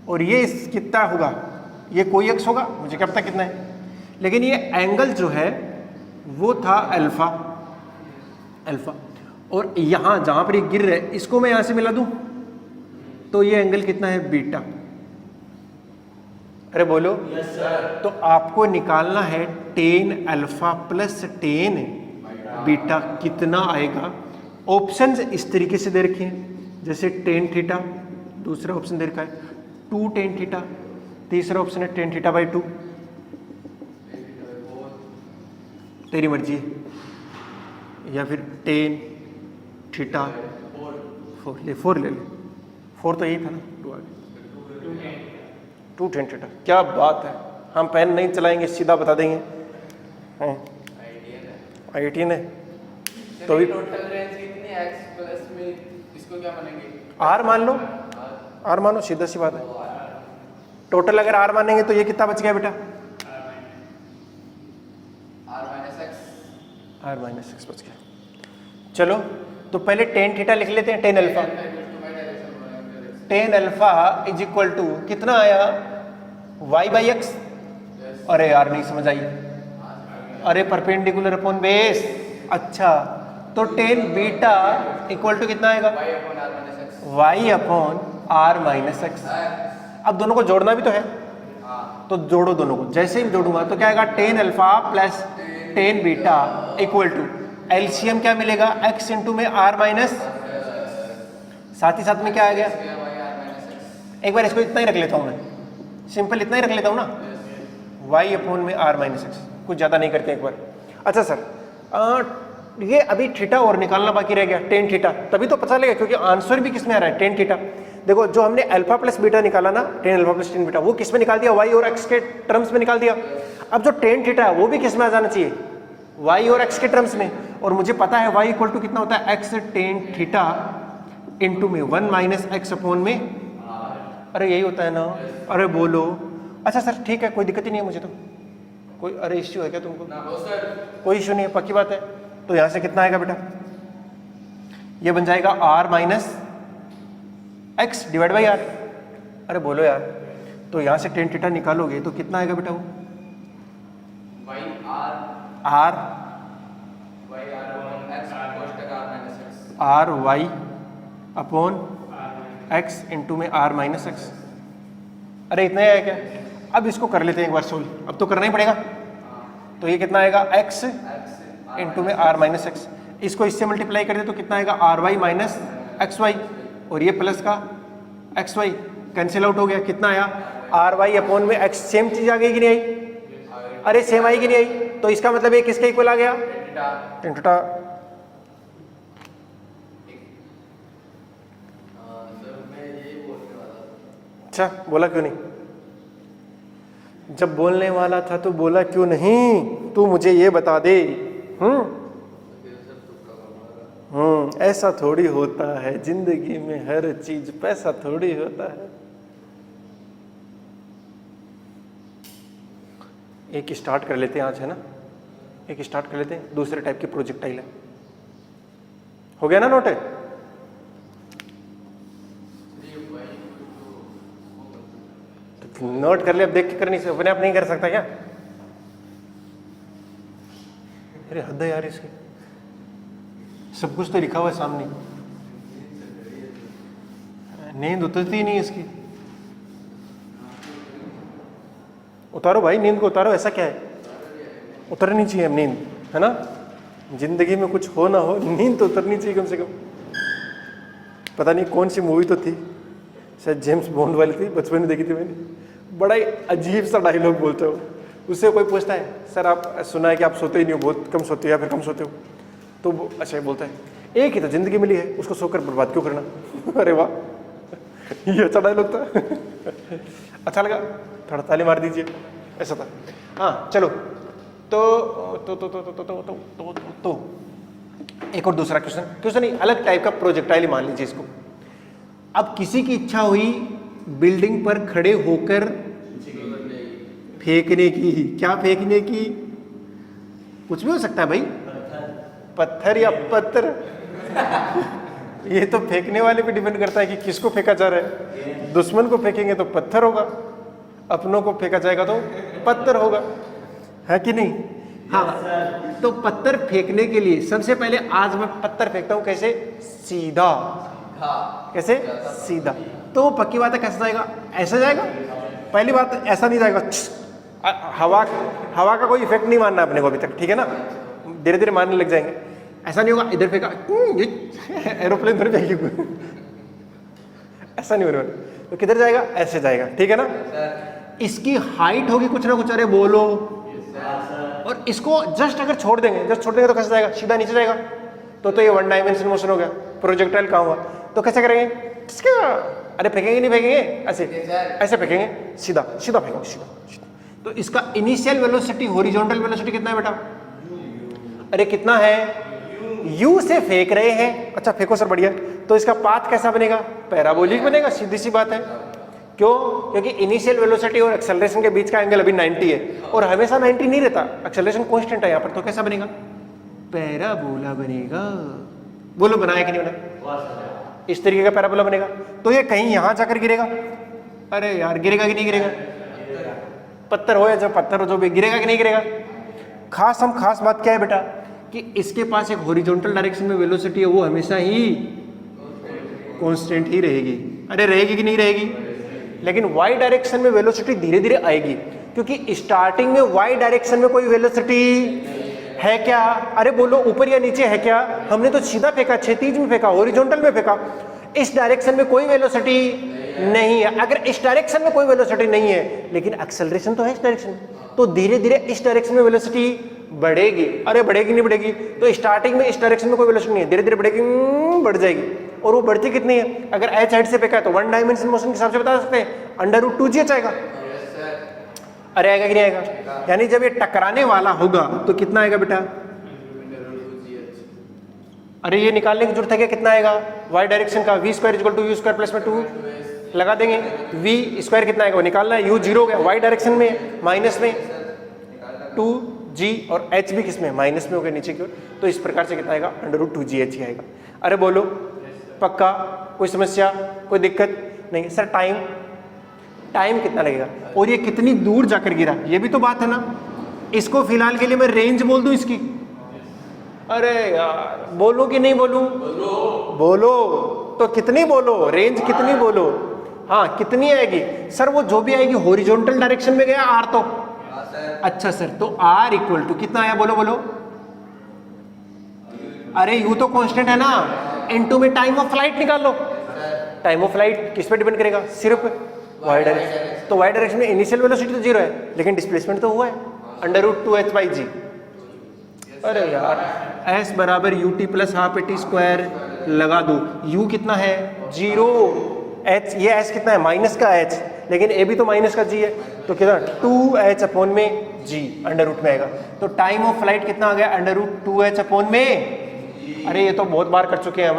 और ये कितना होगा? ये कोई x होगा, मुझे क्या पता कितना है। लेकिन ये एंगल जो है वो था अल्फा, और यहां जहां पर ये गिर रहा है इसको मैं यहां से मिला दूं तो ये एंगल कितना है? बीटा। अरे बोलो yes, तो आपको निकालना है tan alpha plus tan beta कितना आएगा। ऑप्शंस इस तरीके से दे रखे हैं, जैसे tan थीटा, दूसरा ऑप्शन दे रखा है 2 tan थीटा, तीसरा ऑप्शन है tan थीटा/2। तेरी मर्जी है, या फिर tan थीटा 4 ले, 4 ले ले, 4 तो यही था ना, 2 आगे 2 tan थीटा। क्या बात है, हम पेन नहीं चलाएंगे, सीधा बता देंगे। 18 है तो भी टोटल रेंज कितनी एक्स प्लस में इसको क्या मानेंगे? आर मान लो, आर मानो, सीधा सी बात है। टोटल अगर आर मानेंगे तो ये कितना बच गया बेटा? आर माइनस एक्स बच गया। चलो तो पहले टेन थीटा लिख लेते हैं, tan alpha. Tan alpha is equal to कितना आया? Y by x. अरे यार नहीं समझ आई, अरे परपेंडिकुलर अपॉन बेस। अच्छा तो टेन बीटा इक्वल टू कितना आएगा? Y upon r minus x. अब दोनों को जोड़ना भी तो है, तो जोड़ो दोनों को। जैसे ही जोड़ूंगा तो क्या आएगा? Tan alpha plus tan beta equal to LCM क्या मिलेगा? एक्स इंटू में आर माइनस, साथ ही साथ में क्या आ गया? एक बार इसको इतना ही रख लेता हूं मैं, सिंपल इतना ही रख लेता हूं ना, वाई अपॉन में आर माइनस एक्स, कुछ ज्यादा नहीं करते एक बार। अच्छा सर ये अभी थीटा और निकालना बाकी रह गया, टेन थीटा, तभी तो पता लगेगा क्योंकि आंसर भी किस में आ रहा है? Tan theta. देखो जो हमने अल्फा प्लस बीटा निकाला ना, ten alpha plus tan beta, वो किस में निकाल दिया? वाई और एक्स के टर्म्स में निकाल दिया। अब जो टेन थीटा है वो भी किस में आ जाना चाहिए? वाई और एक्स के टर्म्स में। और मुझे पता है वाई इक्वल टू कितना होता है? एक्स टेन थीटा इंटू में वन माइनस एक्स अपॉन में, अरे यही होता है ना? अरे बोलो। अच्छा सर ठीक है, कोई दिक्कत ही नहीं है मुझे तो, कोई अरे इश्यू है क्या तुमको? कोई इश्यू नहीं है, पक्की बात है। तो यहां से कितना आएगा बेटा? ये बन जाएगा r minus x divide by r. अरे बोलो यार, तो यहां से टेन थीटा निकालोगे तो कितना आएगा बेटा? वो r r y upon x into में आर माइनस एक्स। अरे इतना ही है क्या? अब इसको कर लेते हैं एक बार सोल्व, अब तो करना ही पड़ेगा। तो ये कितना आएगा? एक्स इंटू में आर माइनस एक्स। इसको इससे मल्टीप्लाई कर दे तो कितना आएगा? R y minus x y, और ये प्लस का एक्स वाई कैंसिल आउट हो गया। कितना आया? आर वाई अपॉन में एक्स। सेम चीज आ गई कि नहीं आई? अरे सेम आई कि नहीं आई? तो इसका मतलब ये किसके इक्वल आ गया? Tan theta. अच्छा बोला क्यों नहीं? जब बोलने वाला था तो बोला क्यों नहीं? तू मुझे ये बता दे। ऐसा थोड़ी होता है जिंदगी में, हर चीज पैसा थोड़ी होता है। एक स्टार्ट कर लेते हैं आज, है ना? एक स्टार्ट कर लेते हैं, दूसरे टाइप की प्रोजेक्टाइल है। हो गया ना नोट? है तो नोट कर ले, अब देख के करनी से अपने आप नहीं कर सकता क्या? अरे हद है यार इसकी, सब कुछ तो लिखा हुआ है सामने, नींद उतरती नहीं इसकी। उतारो भाई नींद को, उतारो। ऐसा क्या है? उतरनी चाहिए अब नींद, है ना? जिंदगी में कुछ हो ना हो, नींद तो उतरनी चाहिए कम से कम। पता नहीं कौन सी मूवी तो थी, शायद जेम्स बॉन्ड वाली थी, बचपन में देखी थी मैंने। बड़ा ही अजीब सा डायलॉग बोलते हो। उससे कोई पूछता है, सर आप सुना है कि आप सोते ही नहीं हो, बहुत कम सोते हो या फिर कम सोते हो? तो वो अच्छा ही बोलता है, एक ही तो जिंदगी मिली है, उसको सोकर बर्बाद क्यों करना। अरे वाह, ये अच्छा डायलॉग था। अच्छा लगा, थोड़ा ताली मार दीजिए, ऐसा था। हाँ चलो, तो एक और दूसरा क्वेश्चन नहीं, अलग टाइप का प्रोजेक्टाइल मान लीजिए इसको। अब किसी की इच्छा हुई बिल्डिंग पर खड़े होकर फेंकने की। क्या फेंकने की? कुछ भी हो सकता है भाई, पत्थर या पत्थर। ये तो फेंकने वाले पे डिपेंड करता है कि किसको फेंका जा रहा है। दुश्मन को फेंकेंगे तो पत्थर होगा, अपनों को फेंका जाएगा तो पत्थर होगा, है कि नहीं? हाँ, तो पत्थर फेंकने के लिए सबसे पहले आज मैं पत्थर फेंकता हूं। कैसे? सीधा। कैसे? सीधा। तो पक्की बात है, कैसे जाएगा? ऐसा जाएगा। पहली बात ऐसा नहीं जाएगा, हवा का कोई इफेक्ट नहीं मानना अपने को अभी तक, ठीक है ना? धीरे धीरे मानने लग जाएंगे। ऐसा नहीं होगा इधर फेंका, एरोप्लेन थोड़ी फेंकी, ऐसा नहीं होने वाला। तो किधर जाएगा? ऐसे जाएगा, ठीक है ना? इसकी हाइट होगी कुछ ना कुछ, अरे बोलो। और इसको जस्ट अगर छोड़ देंगे तो कैसे जाएगा? सीधा नीचे जाएगा। तो ये वन डायमेंशन मोशन हो गया। प्रोजेक्टाइल कहाँ हुआ? तो कैसे करेंगे? अरे फेंकेंगे नहीं, फेंकेंगे ऐसे, ऐसे फेंकेंगे, सीधा सीधा फेंकेंगे, सीधा। तो इसका इनिशियल वेलोसिटी, हॉरिजॉन्टल वेलोसिटी कितना है बेटा? अरे कितना है? यू से फेंक रहे हैं, अच्छा फेंको सर बढ़िया, तो इसका पाथ कैसा बनेगा, पैराबोलिक बनेगा, सीधी सी बात है। क्यों? क्योंकि इनिशियल वेलोसिटी और एक्सेलरेशन के बीच का एंगल अभी 90 है और हमेशा 90 नहीं रहता, एक्सेलरेशन कांस्टेंट है यहाँ पर, तो कैसा बनेगा, पैराबोला बनेगा। बोलो बनाया कि नहीं बना, इस तरीके का पैराबोला बनेगा। तो ये कहीं यहां जाकर गिरेगा, अरे यार गिरेगा कि नहीं गिरेगा, पत्थर हो या जो पत्थर हो जो भी, गिरेगा कि नहीं गिरेगा। खास बात क्या है बेटा कि इसके पास एक हॉरिजॉन्टल डायरेक्शन में वेलोसिटी है, वो हमेशा ही कांस्टेंट ही रहेगी। अरे रहेगी कि नहीं रहेगी, लेकिन वाई डायरेक्शन में वेलोसिटी धीरे धीरे आएगी, क्योंकि स्टार्टिंग में वाई डायरेक्शन में कोई वेलोसिटी है क्या, अरे बोलो ऊपर या नीचे है क्या, हमने तो सीधा फेंका, क्षैतिज में फेंका, हॉरिजॉन्टल में फेंका, इस डायरेक्शन में कोई वेलोसिटी नहीं है। अगर इस डायरेक्शन में कोई वेलोसिटी नहीं है लेकिन एक्सेलरेशन तो है इस डायरेक्शन में, तो धीरे धीरे इस डायरेक्शन में वेलोसिटी बढ़ेगी। अरे बढ़ेगी नहीं बढ़ेगी, तो स्टार्टिंग में इस डायरेक्शन में कोई वेलोसिटी नहीं है, धीरे धीरे बढ़ेगी, बढ़ जाएगी। और वो बढ़ती कितनी है, अगर एच साइड से फेंका है तो 1 डायमेंशन मोशन के हिसाब से बता सकते हैं, √2gh आएगा। अरे आएगा कि नहीं आएगा, यानी जब ये टकराने वाला होगा तो कितना आएगा बेटा, अरे ये निकालने की जरूरत है क्या, कितना आएगा वाई डायरेक्शन का, v² = u² प्लस में 2 लगा देंगे, v² कितना आएगा वो निकालना है, u 0 हो गया, वाई डायरेक्शन में माइनस में 2g और h भी किस में माइनस में हो गया नीचे की ओर, तो इस प्रकार से कितना आएगा, √2gh ही आएगा। अरे बोलो पक्का, कोई समस्या कोई दिक्कत नहीं सर। टाइम कितना लगेगा और ये कितनी दूर जाकर गिरा, ये भी तो बात है ना। इसको फिलहाल के लिए मैं रेंज बोल दूं इसकी, अरे यार बोलूं कि नहीं बोलूं, बोलो तो कितनी बोलो, रेंज कितनी बोलो, हाँ कितनी आएगी सर, वो जो भी आएगी हॉरिजॉन्टल डायरेक्शन में गया r तो, अच्छा सर तो r = कितना आया, बोलो बोलो, अरे u तो कांस्टेंट है ना, इनटू में टाइम ऑफ फ्लाइट निकाल लो। टाइम ऑफ फ्लाइट किस पे डिपेंड करेगा, सिर्फ वाई डायरेक्शन, तो वाई डायरेक्शन में इनिशियल वेलोसिटी तो 0 है लेकिन डिस्प्लेसमेंट तो हुआ है, √2h/g। अरे यार s = ut + ½ लगा दो, u कितना है 0, h ये s कितना है माइनस का h, लेकिन a भी तो माइनस का g है, तो कितना 2h/g √ में आएगा। तो टाइम ऑफ फ्लाइट कितना आ गया, √2h/, अरे ये तो बहुत बार कर चुके हैं हम।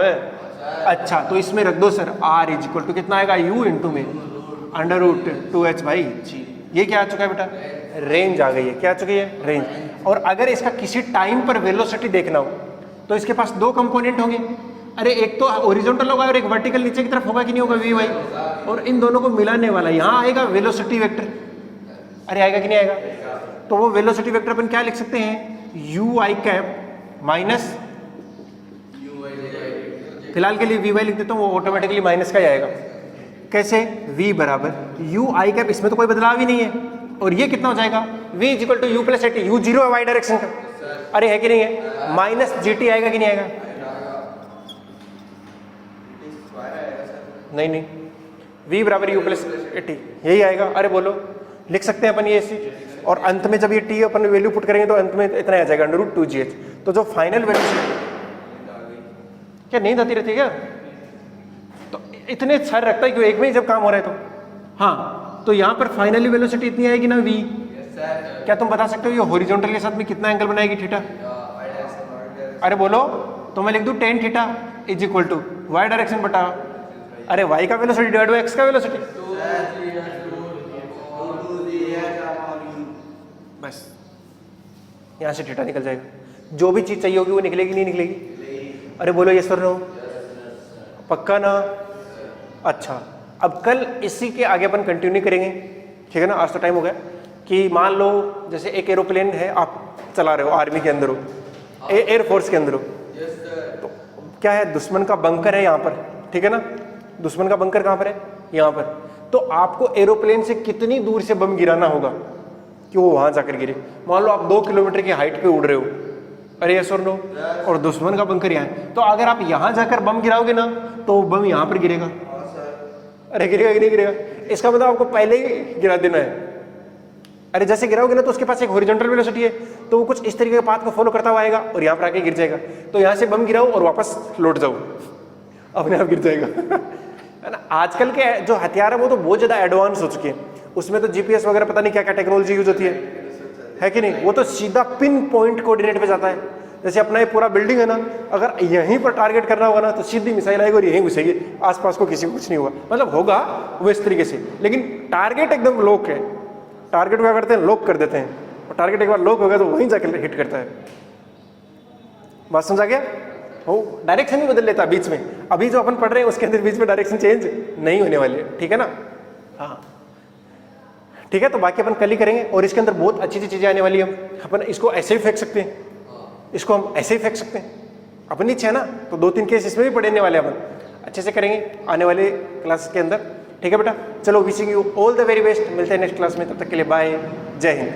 अच्छा तो इसमें रख दो सर r = कितना आएगा, u × में √2h/g। ये क्या आ चुका है बेटा, रेंज आ गई है, क्या आ चुकी है, रेंज। और अगर इसका किसी टाइम पर वेलोसिटी देखना हो तो इसके पास 2 कंपोनेंट होंगे, अरे एक तो हॉरिजॉन्टल होगा और एक वर्टिकल नीचे की तरफ होगा कि नहीं होगा, vy, और इन दोनों को मिलाने वाला यहाँ आएगा वेलोसिटी वेक्टर, अरे आएगा कि नहीं आएगा। तो वो वेलोसिटी वेक्टर अपन क्या लिख सकते हैं, ui माइनस, फिलहाल के लिए vy लिख देता हूँ, वो ऑटोमेटिकली माइनस का ही आएगा। कैसे, v = ui, इसमें तो कोई बदलाव ही नहीं है। और ये कितना हो जाएगा, v = u + at, u 0 है वाई डायरेक्शन का, अरे है कि नहीं है, -gt आएगा कि नहीं आएगा, नहीं v = u + at यही आएगा। अरे बोलो लिख सकते हैं अपन ये ऐसी, और अंत में जब ये t अपन वैल्यू पुट करेंगे तो अंत में इतना आ जाएगा √2gh। तो जो फाइनल वैल्यू, क्या नींद आती रहती है क्या, तो इतने सर रखता है क्यों, एक में ही जब काम हो रहा है तो, हाँ तो यहाँ पर फाइनली वेलोसिटी इतनी आएगी ना v, क्या तुम बता सकते हो ये हॉरिजॉन्टल के साथ में कितना एंगल बनाएगी थीटा, अरे बोलो, तो मैं लिख दूं tan थीटा = y डायरेक्शन बटा, अरे y का वेलोसिटी डिवाइड बाय x का वेलोसिटी, बस यहाँ से थीटा निकल जाएगा, जो भी चीज चाहिए होगी वो निकलेगी नहीं निकलेगी, अरे बोलो ये सर नो, पक्का ना। अच्छा अब कल इसी के आगे अपन कंटिन्यू करेंगे, ठीक है ना। आज तो टाइम हो गया कि मान लो जैसे एक एरोप्लेन है, आप चला रहे हो, आर्मी के अंदर हो, एयरफोर्स के अंदर हो, तो क्या है, दुश्मन का बंकर है यहाँ पर, ठीक है ना, दुश्मन का बंकर कहाँ पर है, यहाँ पर। तो आपको एरोप्लेन से कितनी दूर से बम गिराना होगा कि वो वहां जाकर गिरे। मान लो आप 2 किलोमीटर की हाइट पे उड़ रहे हो, अरे यस और नो, और दुश्मन का बंकर यहाँ है, तो अगर आप यहाँ जाकर बम गिराओगे ना तो बम यहाँ पर गिरेगा, अरे गिरेगा कि नहीं गिरेगा, इसका मतलब आपको पहले ही गिरा देना है। अरे जैसे गिराओगे ना तो उसके पास एक हॉरिजॉन्टल वेलोसिटी है, तो वो कुछ इस तरीके के पाथ को फॉलो करता हुआ आएगा और यहाँ पर आके गिर जाएगा। तो यहाँ से बम गिराओ और वापस लौट जाओ, अपने आप गिर जाएगा है ना। आजकल के जो हथियार है वो तो बहुत ज्यादा एडवांस हो चुके हैं, उसमें तो जीपीएस वगैरह पता नहीं क्या क्या टेक्नोलॉजी यूज होती है कि नहीं, वो तो सीधा पिन पॉइंट कोऑर्डिनेट पे जाता है। जैसे अपना ये पूरा बिल्डिंग है ना, अगर यहीं पर टारगेट करना होगा ना तो सीधी मिसाइल आएगी और यहीं घुसेगी, आसपास को किसी को कुछ नहीं होगा, मतलब होगा वो इस तरीके से, लेकिन टारगेट एकदम लॉक है। टारगेट क्या करते हैं, लॉक कर देते हैं, और टारगेट एक बार लॉक हो गया तो वहीं जाकर हिट करता है। बात समझ आ गया? वो डायरेक्शन नहीं बदल लेता बीच में। अभी जो अपन पढ़ रहे हैं उसके अंदर बीच में डायरेक्शन चेंज नहीं होने वाली है, ठीक है ना? हाँ ठीक है, तो बाकी अपन कल ही करेंगे। और इसके अंदर बहुत अच्छी अच्छी चीजें आने वाली है। अपन इसको ऐसे ही फेंक सकते हैं, इसको हम ऐसे ही फेंक सकते हैं, अपनी इच्छा है ना। तो 2-3 केस इसमें भी पढ़ने वाले अपन अच्छे से करेंगे आने वाले क्लास के अंदर, ठीक है बेटा? चलो wishing you all the very best, मिलते हैं नेक्स्ट क्लास में, तब तक के लिए बाय, जय हिंद।